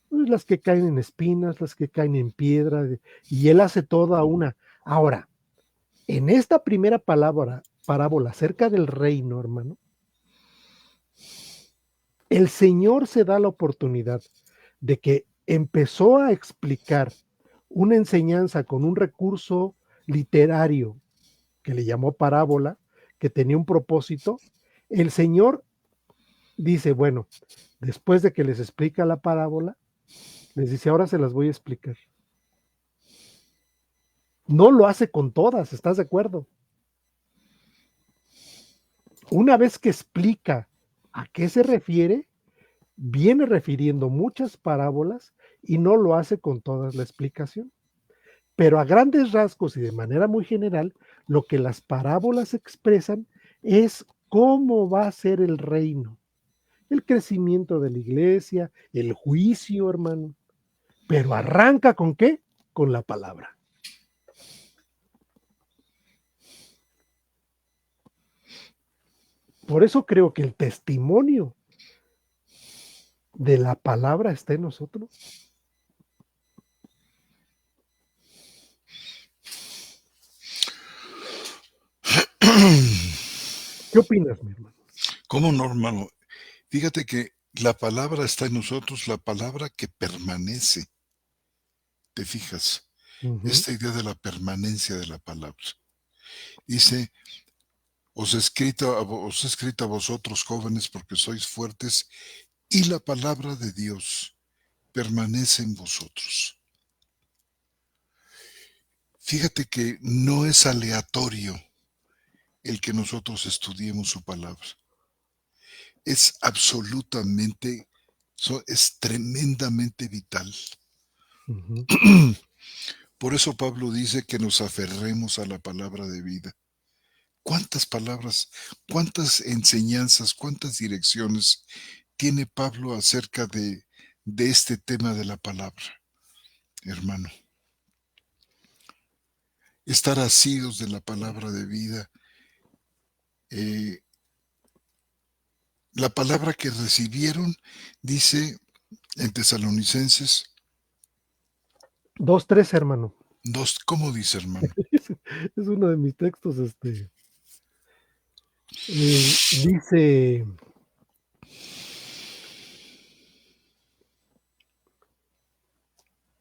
Pues las que caen en espinas, las que caen en piedra, y él hace toda una. Ahora, en esta primera parábola acerca del reino, hermano, el Señor se da la oportunidad de que empezó a explicar una enseñanza con un recurso literario que le llamó parábola, que tenía un propósito. El Señor dice, bueno, después de que les explica la parábola, les dice, ahora se las voy a explicar. No lo hace con todas, ¿estás de acuerdo? Una vez que explica a qué se refiere, viene refiriendo muchas parábolas y no lo hace con todas la explicación. Pero a grandes rasgos y de manera muy general, lo que las parábolas expresan es cómo va a ser el reino, el crecimiento de la iglesia, el juicio, hermano. Pero arranca con qué? Con la palabra. Por eso creo que el testimonio de la palabra está en nosotros. ¿Qué opinas, mi hermano? ¿Cómo no, hermano? Fíjate que la palabra está en nosotros, la palabra que permanece. ¿Te fijas? Ujú. Esta idea de la permanencia de la palabra. Dice, os he escrito a vosotros jóvenes porque sois fuertes y la palabra de Dios permanece en vosotros. Fíjate que no es aleatorio el que nosotros estudiemos su palabra. Es absolutamente, es tremendamente vital. Ujú. Por eso Pablo dice que nos aferremos a la palabra de vida. ¿Cuántas palabras, cuántas enseñanzas, cuántas direcciones tiene Pablo acerca de este tema de la palabra, hermano? Estar asidos de la palabra de vida. eh, la palabra que recibieron, dice en Tesalonicenses 2:3, hermano. 2, ¿cómo dice, hermano? Es uno de mis textos, Dice,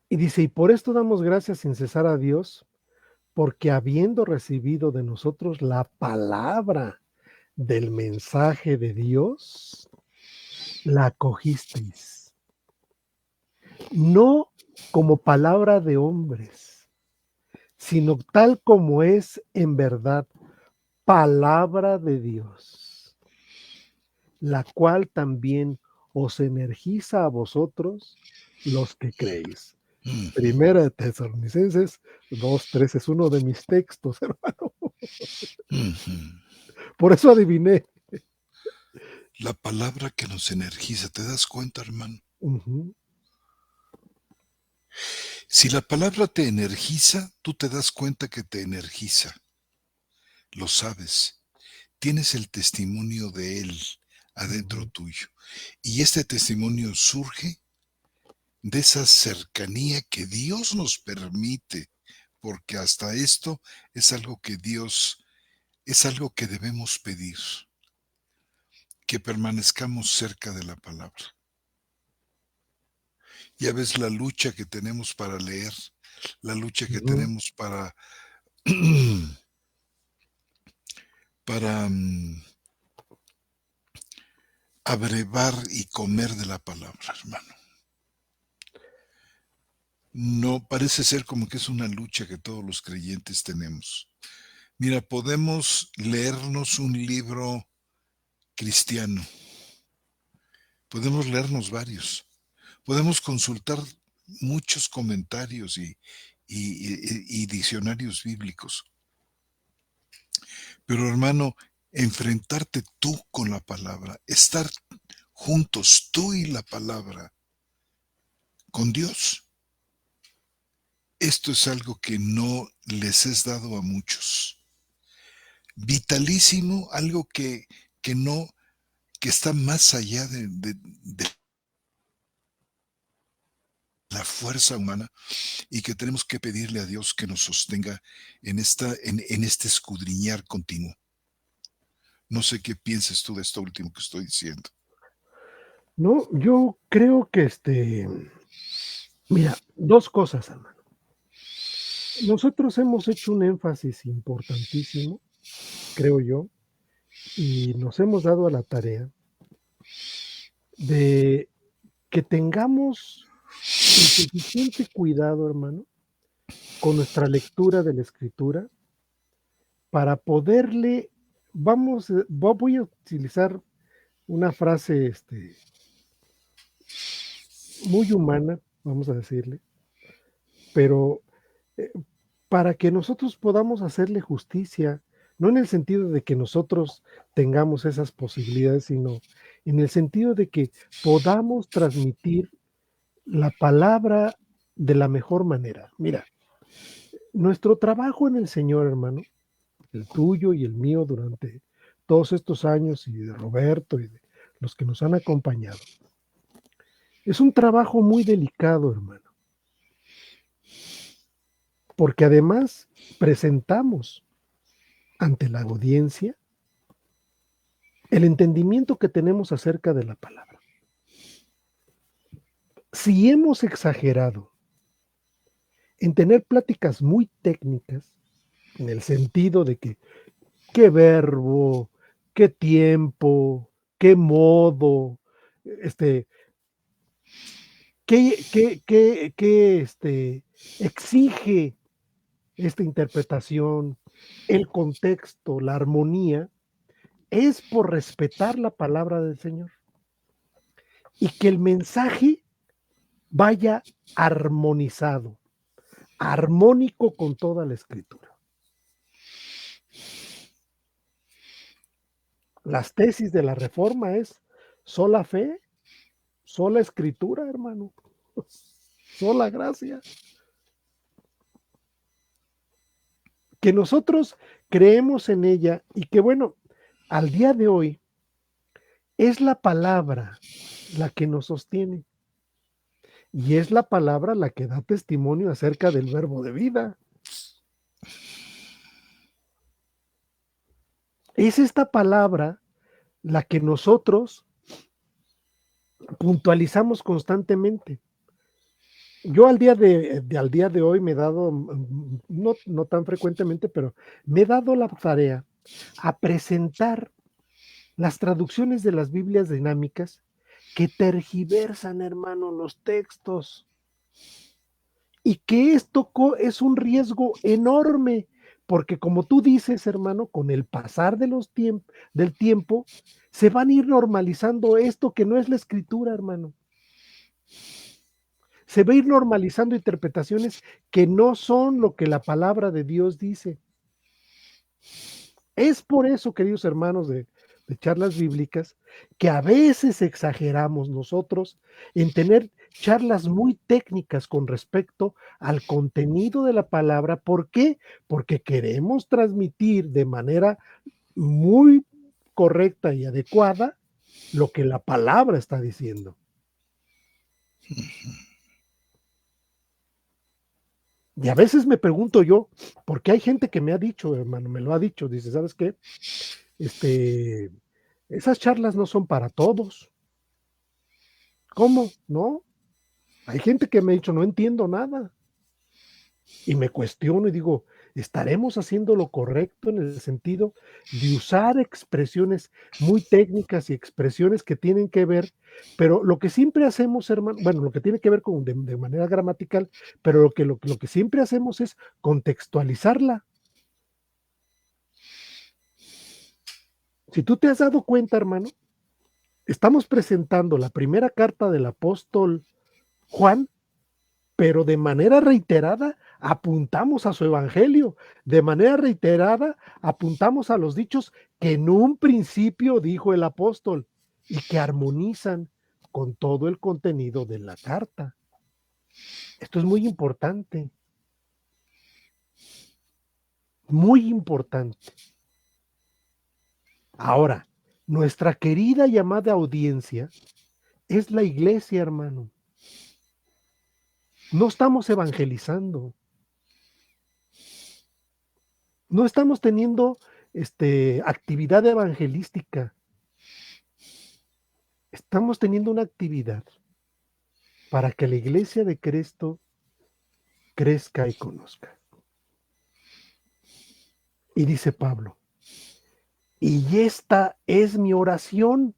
y por esto damos gracias sin cesar a Dios, porque habiendo recibido de nosotros la palabra del mensaje de Dios, la acogisteis, no como palabra de hombres, sino tal como es en verdad palabra de Dios, la cual también os energiza a vosotros los que creéis. Ujú, Primera de Tesalonicenses 2:13 es uno de mis textos, hermano. ujú. Por eso adiviné. La palabra que nos energiza, ¿te das cuenta, hermano? Ujú, Si la palabra te energiza, tú te das cuenta que te energiza, lo sabes, tienes el testimonio de Él adentro ujú. tuyo. Y este testimonio surge de esa cercanía que Dios nos permite, porque hasta esto es algo que Dios, es algo que debemos pedir, que permanezcamos cerca de la palabra. Ya ves la lucha que tenemos para leer, la lucha que Ujú. tenemos para, para abrevar y comer de la palabra, hermano. No parece ser como que es una lucha que todos los creyentes tenemos. Mira, podemos leernos un libro cristiano, podemos leernos varios, podemos consultar muchos comentarios y diccionarios bíblicos, pero hermano, enfrentarte tú con la palabra, estar juntos tú y la palabra con Dios, esto es algo que no les es dado a muchos. Vitalísimo, algo que no, que está más allá de la fuerza humana y que tenemos que pedirle a Dios que nos sostenga en este escudriñar continuo. No sé qué pienses tú de esto último que estoy diciendo. No, yo creo que mira, dos cosas, hermano. Nosotros hemos hecho un énfasis importantísimo, creo yo, y nos hemos dado a la tarea de que tengamos el suficiente cuidado, hermano, con nuestra lectura de la escritura para poderle, voy a utilizar una frase muy humana, vamos a decirle, pero eh, para que nosotros podamos hacerle justicia, no en el sentido de que nosotros tengamos esas posibilidades, sino en el sentido de que podamos transmitir la palabra de la mejor manera. Mira, nuestro trabajo en el Señor, hermano, el tuyo y el mío durante todos estos años, y de Roberto y de los que nos han acompañado, es un trabajo muy delicado, hermano, porque además presentamos ante la audiencia el entendimiento que tenemos acerca de la palabra. Si hemos exagerado en tener pláticas muy técnicas, en el sentido de que qué verbo, qué tiempo, qué modo, este, qué exige esta interpretación, el contexto, la armonía, es por respetar la palabra del Señor y que el mensaje vaya armonizado, armónico con toda la escritura. Las tesis de la reforma es sola fe, sola escritura, hermano, sola gracia. Que nosotros creemos en ella y que bueno, al día de hoy es la palabra la que nos sostiene y es la palabra la que da testimonio acerca del verbo de vida. Es esta palabra la que nosotros puntualizamos constantemente. Yo al día de hoy me he dado, no tan frecuentemente, pero me he dado la tarea a presentar las traducciones de las Biblias dinámicas que tergiversan, hermano, los textos, y que esto es un riesgo enorme, porque como tú dices, hermano, con el pasar del tiempo, se van a ir normalizando esto que no es la escritura, hermano. Se va a ir normalizando interpretaciones que no son lo que la palabra de Dios dice. Es por eso, queridos hermanos de charlas bíblicas, que a veces exageramos nosotros en tener charlas muy técnicas con respecto al contenido de la palabra. ¿Por qué? Porque queremos transmitir de manera muy correcta y adecuada lo que la palabra está diciendo. Y a veces me pregunto yo, porque hay gente que me ha dicho, hermano, me lo ha dicho, dice, ¿sabes qué? Esas charlas no son para todos. ¿Cómo? No. Hay gente que me ha dicho, no entiendo nada. Y me cuestiono y digo, ¿estaremos haciendo lo correcto en el sentido de usar expresiones muy técnicas y expresiones que tienen que ver, pero lo que siempre hacemos, hermano, bueno, lo que tiene que ver con de manera gramatical, pero lo que siempre hacemos es contextualizarla. Si tú te has dado cuenta, hermano, estamos presentando la primera carta del apóstol Juan, pero de manera reiterada apuntamos a su evangelio, de manera reiterada apuntamos a los dichos que en un principio dijo el apóstol y que armonizan con todo el contenido de la carta. Esto es muy importante, muy importante. Ahora, nuestra querida y amada audiencia es la iglesia, hermano. No estamos evangelizando. No estamos teniendo actividad evangelística. Estamos teniendo una actividad para que la iglesia de Cristo crezca y conozca. Y dice Pablo, y esta es mi oración.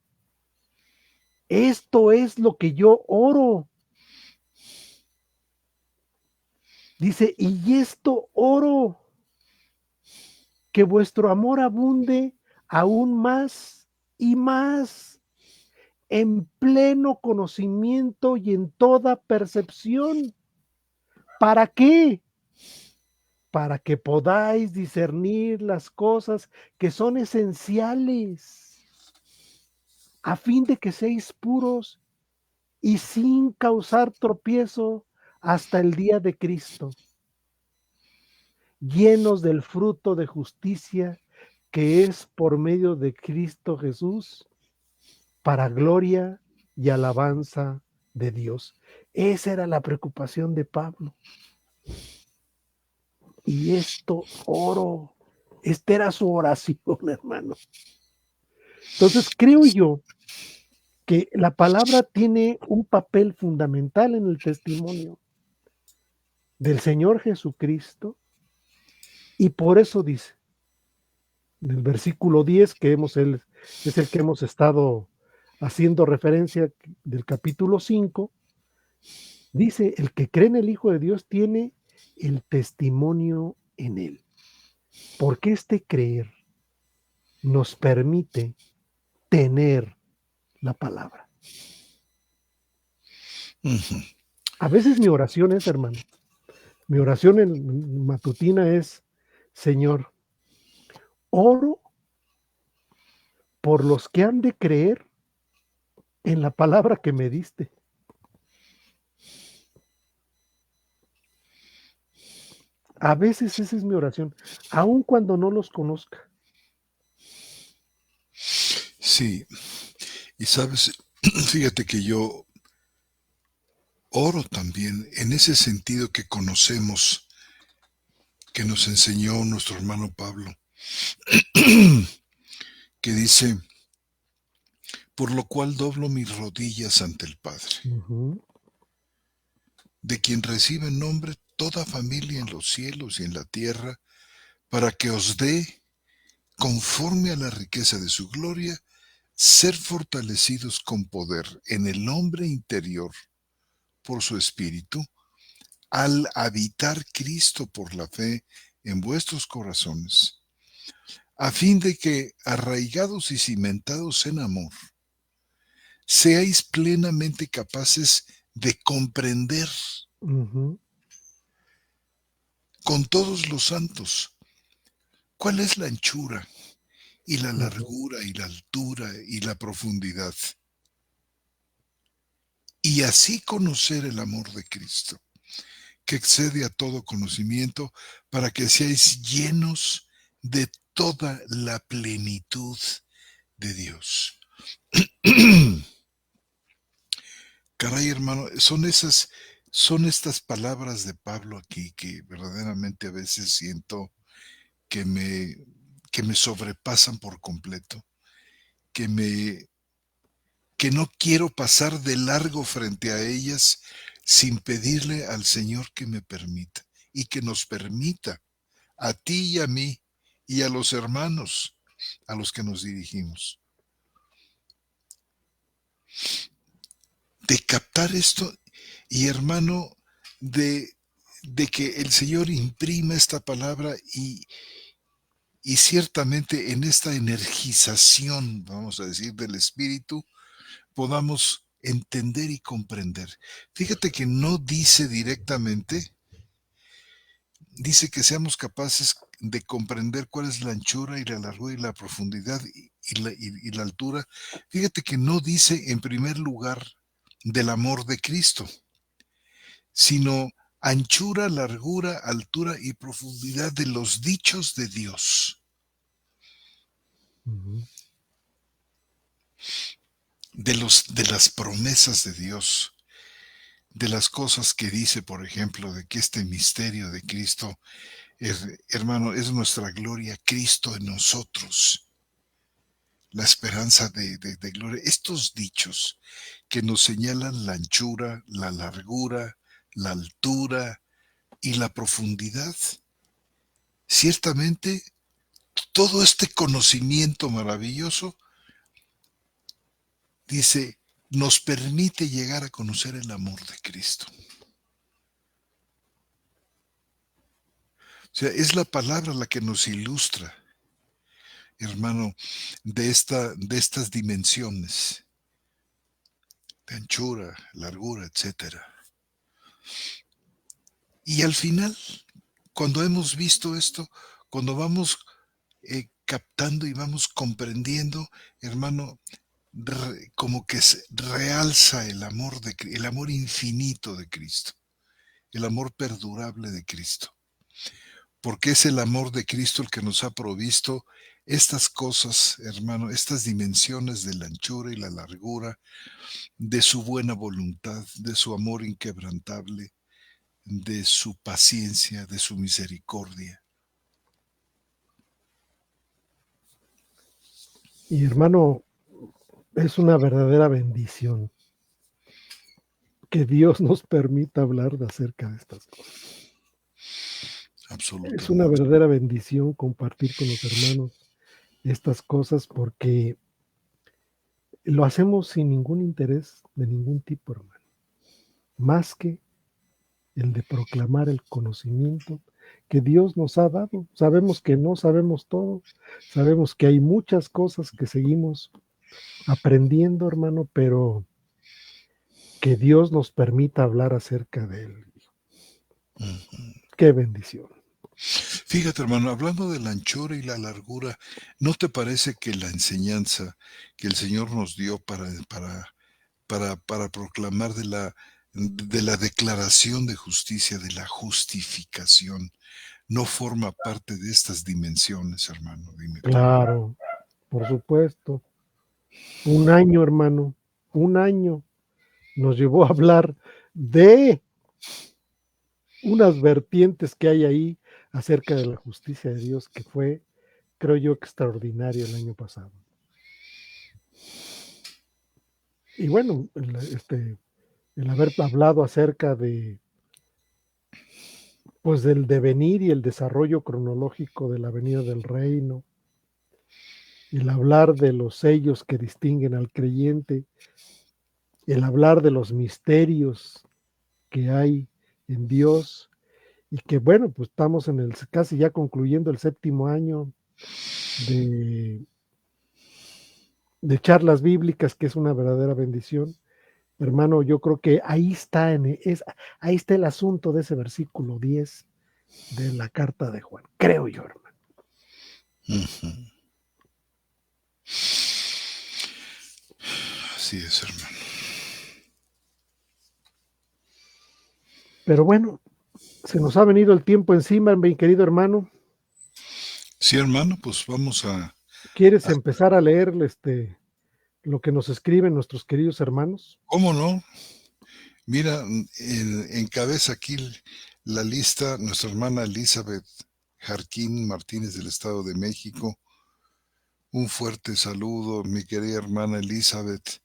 Esto es lo que yo oro. Dice, y esto oro, que vuestro amor abunde aún más y más en pleno conocimiento y en toda percepción. ¿Para qué? Para que podáis discernir las cosas que son esenciales, a fin de que seáis puros y sin causar tropiezo hasta el día de Cristo, llenos del fruto de justicia que es por medio de Cristo Jesús, para gloria y alabanza de Dios. Esa era la preocupación de Pablo. Y esto oro. Esta era su oración, hermano. Entonces creo yo que la palabra tiene un papel fundamental en el testimonio del Señor Jesucristo, y por eso dice, en el versículo 10, es el que hemos estado haciendo referencia del capítulo 5, dice, el que cree en el Hijo de Dios tiene el testimonio en él. Porque este creer nos permite tener la palabra. A veces mi oración es, hermano, mi oración en matutina es, Señor, oro por los que han de creer en la palabra que me diste. A veces esa es mi oración, aun cuando no los conozca. Sí, y sabes, fíjate que yo oro también en ese sentido que conocemos, que nos enseñó nuestro hermano Pablo. que dice, por lo cual doblo mis rodillas ante el Padre, Ujú. de quien recibe nombre toda familia en los cielos y en la tierra, para que os dé, conforme a la riqueza de su gloria, ser fortalecidos con poder en el hombre interior por su espíritu, al habitar Cristo por la fe en vuestros corazones, a fin de que, arraigados y cimentados en amor, seáis plenamente capaces de comprender Ujú. con todos los santos cuál es la anchura y la Ujú. largura y la altura y la profundidad, y así conocer el amor de Cristo, que excede a todo conocimiento, para que seáis llenos de toda la plenitud de Dios. Caray, hermano, son estas palabras de Pablo aquí que verdaderamente a veces siento que me, que me sobrepasan por completo, que me, que no quiero pasar de largo frente a ellas sin pedirle al Señor que me permita y que nos permita a ti y a mí y a los hermanos a los que nos dirigimos, de captar esto y hermano, de, de que el Señor imprima esta palabra y ciertamente en esta energización, vamos a decir, del Espíritu, podamos entender y comprender. Fíjate que no dice directamente, dice que seamos capaces de comprender cuál es la anchura y la largura y la profundidad y la altura. Fíjate que no dice en primer lugar del amor de Cristo, sino anchura, largura, altura y profundidad de los dichos de Dios, Ujú. de las promesas de Dios, de las cosas que dice, por ejemplo, de que este misterio de Cristo es, hermano, es nuestra gloria, Cristo en nosotros, la esperanza de gloria. Estos dichos que nos señalan la anchura, la largura, la altura y la profundidad, ciertamente todo este conocimiento maravilloso, dice, nos permite llegar a conocer el amor de Cristo. O sea, es la palabra la que nos ilustra, hermano, de estas dimensiones de anchura, largura, etcétera. Y al final, cuando hemos visto esto, cuando vamos captando y vamos comprendiendo, hermano, como que se realza el amor el amor infinito de Cristo, el amor perdurable de Cristo, porque es el amor de Cristo el que nos ha provisto estas cosas, hermano, estas dimensiones de la anchura y la largura, de su buena voluntad, de su amor inquebrantable, de su paciencia, de su misericordia. Y hermano, es una verdadera bendición que Dios nos permita hablar de acerca de estas cosas. Es una Absolutamente. verdadera bendición compartir con los hermanos estas cosas porque lo hacemos sin ningún interés de ningún tipo, hermano, más que el de proclamar el conocimiento que Dios nos ha dado. Sabemos que no sabemos todo, sabemos que hay muchas cosas que seguimos aprendiendo, hermano, pero que Dios nos permita hablar acerca de él. Ujú. Qué bendición. Fíjate, hermano, hablando de la anchura y la largura, ¿no te parece que la enseñanza que el Señor nos dio para proclamar de la declaración de justicia, de la justificación, no forma parte de estas dimensiones, hermano? Dime tú. Claro, por supuesto. Un año, hermano, un año nos llevó a hablar de unas vertientes que hay ahí acerca de la justicia de Dios que fue, creo yo, extraordinario el año pasado. Y bueno, el haber hablado acerca de, pues, del devenir y el desarrollo cronológico de la venida del reino, el hablar de los sellos que distinguen al creyente, el hablar de los misterios que hay en Dios, y que bueno, pues estamos en el casi ya concluyendo el 7º año de, de charlas bíblicas, que es una verdadera bendición. Hermano, yo creo que ahí está, ahí está el asunto de ese versículo 10 de la carta de Juan, creo yo, hermano. Ujú. Así es, hermano. Pero bueno, se nos ha venido el tiempo encima, mi querido hermano. Sí, hermano, pues vamos a... ¿Quieres empezar a leer lo que nos escriben nuestros queridos hermanos? ¿Cómo no? Mira, encabeza aquí la lista nuestra hermana Elizabeth Jarquín Martínez del Estado de México. Un fuerte saludo, mi querida hermana Elizabeth.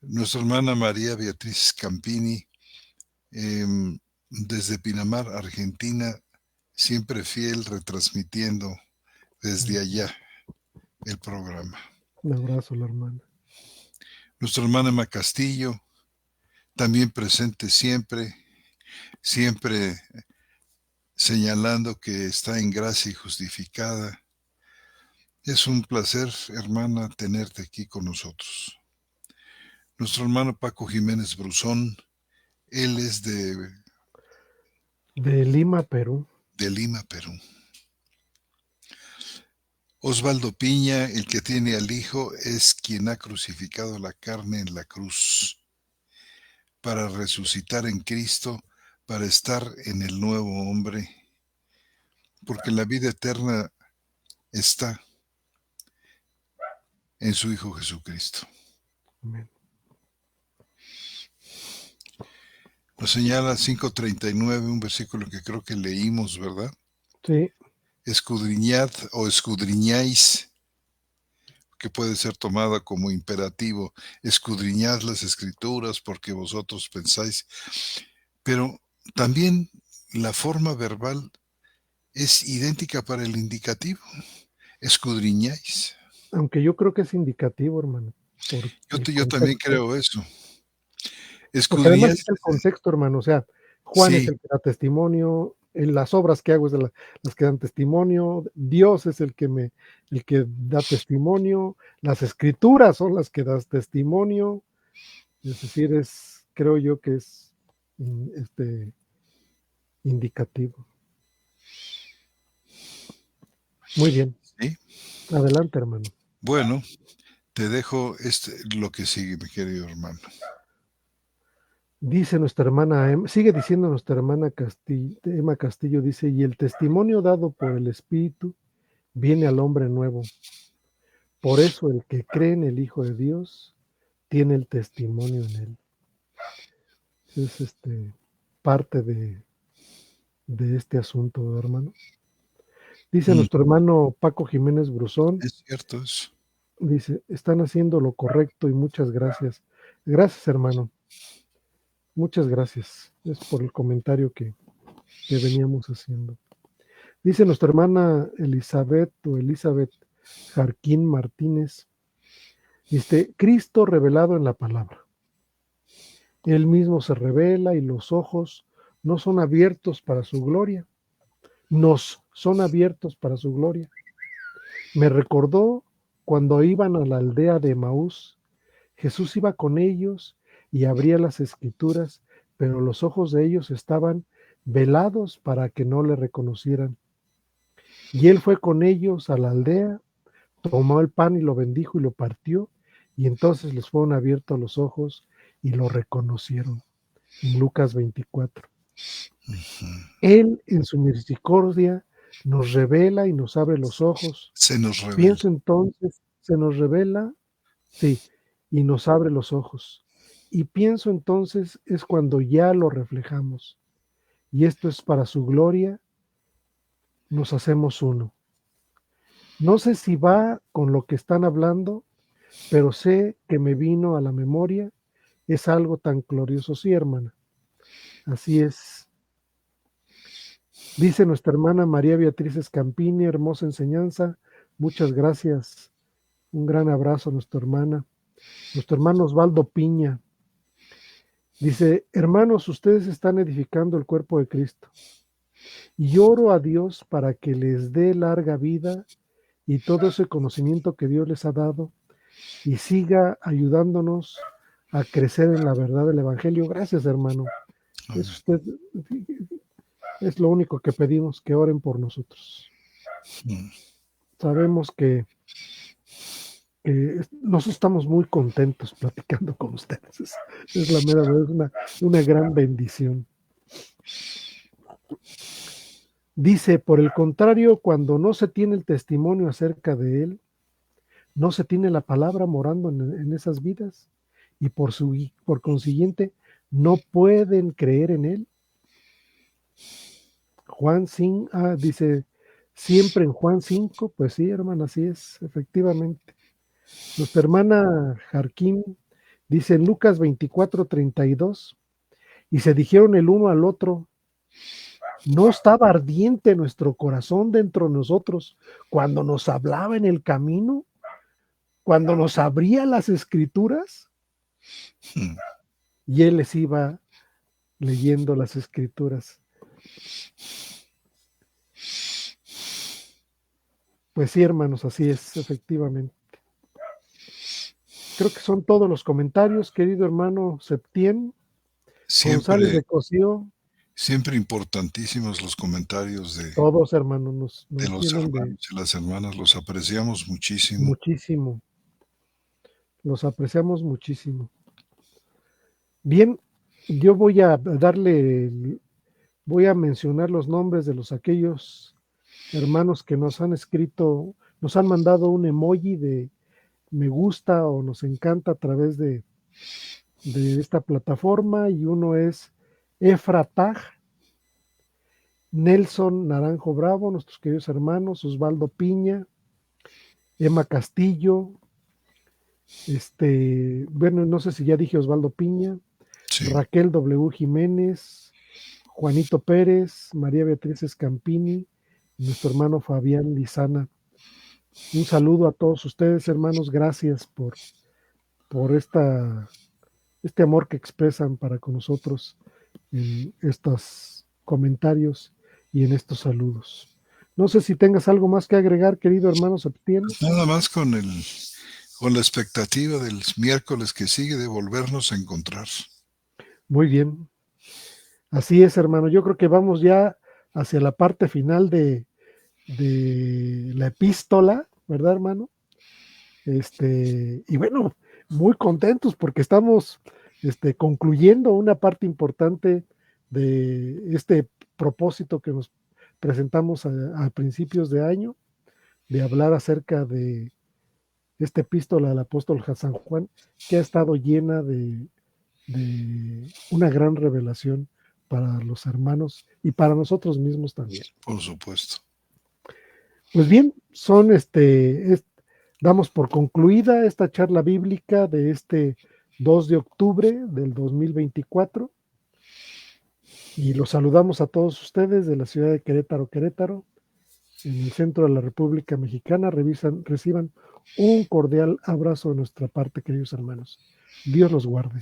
Nuestra hermana María Beatriz Campini, desde Pinamar, Argentina, siempre fiel, retransmitiendo desde allá el programa. Un abrazo, la hermana. Nuestra hermana Emma Castillo, también presente siempre, siempre señalando que está en gracia y justificada. Es un placer, hermana, tenerte aquí con nosotros. Nuestro hermano Paco Jiménez Bruzón, él es de Lima, Perú. Lima, Perú. Osvaldo Piña, el que tiene al Hijo, es quien ha crucificado la carne en la cruz para resucitar en Cristo, para estar en el nuevo hombre, porque la vida eterna está en su Hijo Jesucristo. Amén. Nos señala 5:39, un versículo que creo que leímos, ¿verdad? Sí. Escudriñad o escudriñáis, que puede ser tomada como imperativo, escudriñad las escrituras porque vosotros pensáis, pero también la forma verbal es idéntica para el indicativo, escudriñáis. Aunque yo creo que es indicativo, hermano, por el Yo también contexto. creo eso. Porque además Escudriñáis, es el contexto, hermano. O sea, Juan es sí, el que da testimonio, en las obras que hago es de las que dan testimonio, Dios es el que da testimonio, las escrituras son las que das testimonio. Es decir, creo yo que es indicativo. Muy bien. sí. Adelante, hermano. Bueno, te dejo lo que sigue, mi querido hermano. Dice nuestra hermana, sigue diciendo nuestra hermana Emma Castillo, dice, y el testimonio dado por el Espíritu viene al hombre nuevo. Por eso el que cree en el Hijo de Dios tiene el testimonio en él. Es parte de este asunto, hermano. Dice nuestro hermano Paco Jiménez Bruzón, Es cierto eso. dice, están haciendo lo correcto y muchas gracias. Gracias, hermano. Muchas gracias. Es por el comentario que veníamos haciendo. Dice nuestra hermana Elizabeth Jarquín Martínez, Cristo revelado en la palabra. Él mismo se revela y los ojos no son abiertos para su gloria, nos son abiertos para su gloria. Me recordó cuando iban a la aldea de Emaús, Jesús iba con ellos y abría las escrituras, pero los ojos de ellos estaban velados para que no le reconocieran. Y él fue con ellos a la aldea, tomó el pan y lo bendijo y lo partió, y entonces les fueron abiertos los ojos y lo reconocieron. En Lucas 24. Él en su misericordia nos revela y nos abre los ojos. Se nos revela. Pienso entonces, se nos revela, sí, y nos abre los ojos. Y pienso entonces es cuando ya lo reflejamos. Y esto es para su gloria, nos hacemos uno. No sé si va con lo que están hablando, pero sé que me vino a la memoria. Es algo tan glorioso, sí, hermana. Así es. Dice nuestra hermana María Beatriz Escampini, hermosa enseñanza. Muchas gracias. Un gran abrazo a nuestra hermana. Nuestro hermano Osvaldo Piña. Dice, hermanos, ustedes están edificando el cuerpo de Cristo. Y oro a Dios para que les dé larga vida y todo ese conocimiento que Dios les ha dado y siga ayudándonos a crecer en la verdad del Evangelio. Gracias, hermano. Es usted, es lo único que pedimos, que oren por nosotros. Sabemos que nosotros estamos muy contentos platicando con ustedes. Es la mera verdad, es una gran bendición. Dice, por el contrario, cuando no se tiene el testimonio acerca de él, no se tiene la palabra morando en esas vidas y por consiguiente no pueden creer en él. Juan 5, dice, siempre en Juan 5, pues sí, hermana, así es, efectivamente. Nuestra hermana Jarquín dice en Lucas 24:32, y se dijeron el uno al otro, ¿no estaba ardiente nuestro corazón dentro de nosotros cuando nos hablaba en el camino? Cuando nos abría las escrituras, y él les iba leyendo las escrituras. Pues sí, hermanos, así es, efectivamente. Creo que son todos los comentarios, querido hermano Septién. González de Cosío. Siempre importantísimos los comentarios Todos, hermanos, de nos los llenan de hermanos y las hermanas, los apreciamos muchísimo. muchísimo. Los apreciamos muchísimo. Bien, yo voy a mencionar los nombres de aquellos hermanos que nos han escrito, nos han mandado un emoji de me gusta o nos encanta a través de esta plataforma, y uno es Efra Taj, Nelson Naranjo Bravo, nuestros queridos hermanos, Osvaldo Piña, Emma Castillo, bueno, no sé si ya dije Osvaldo Piña, sí. Raquel W. Jiménez, Juanito Pérez, María Beatriz Escampini, nuestro hermano Fabián Lizana. Un saludo a todos ustedes, hermanos, gracias por este amor que expresan para con nosotros en estos comentarios y en estos saludos. No sé si tengas algo más que agregar, querido hermano Septién. Nada más con la expectativa del miércoles que sigue de volvernos a encontrar. Muy bien. Así es, hermano. Yo creo que vamos ya hacia la parte final de la epístola, ¿verdad, hermano? Y bueno, muy contentos porque estamos concluyendo una parte importante de este propósito que nos presentamos a principios de año, de hablar acerca de esta epístola del apóstol San Juan, que ha estado llena de una gran revelación para los hermanos y para nosotros mismos también. Por supuesto. Pues bien, damos por concluida esta charla bíblica de este 2 de octubre del 2024 y los saludamos a todos ustedes de la ciudad de Querétaro, en el centro de la República Mexicana. Reciban un cordial abrazo de nuestra parte, queridos hermanos. Dios los guarde.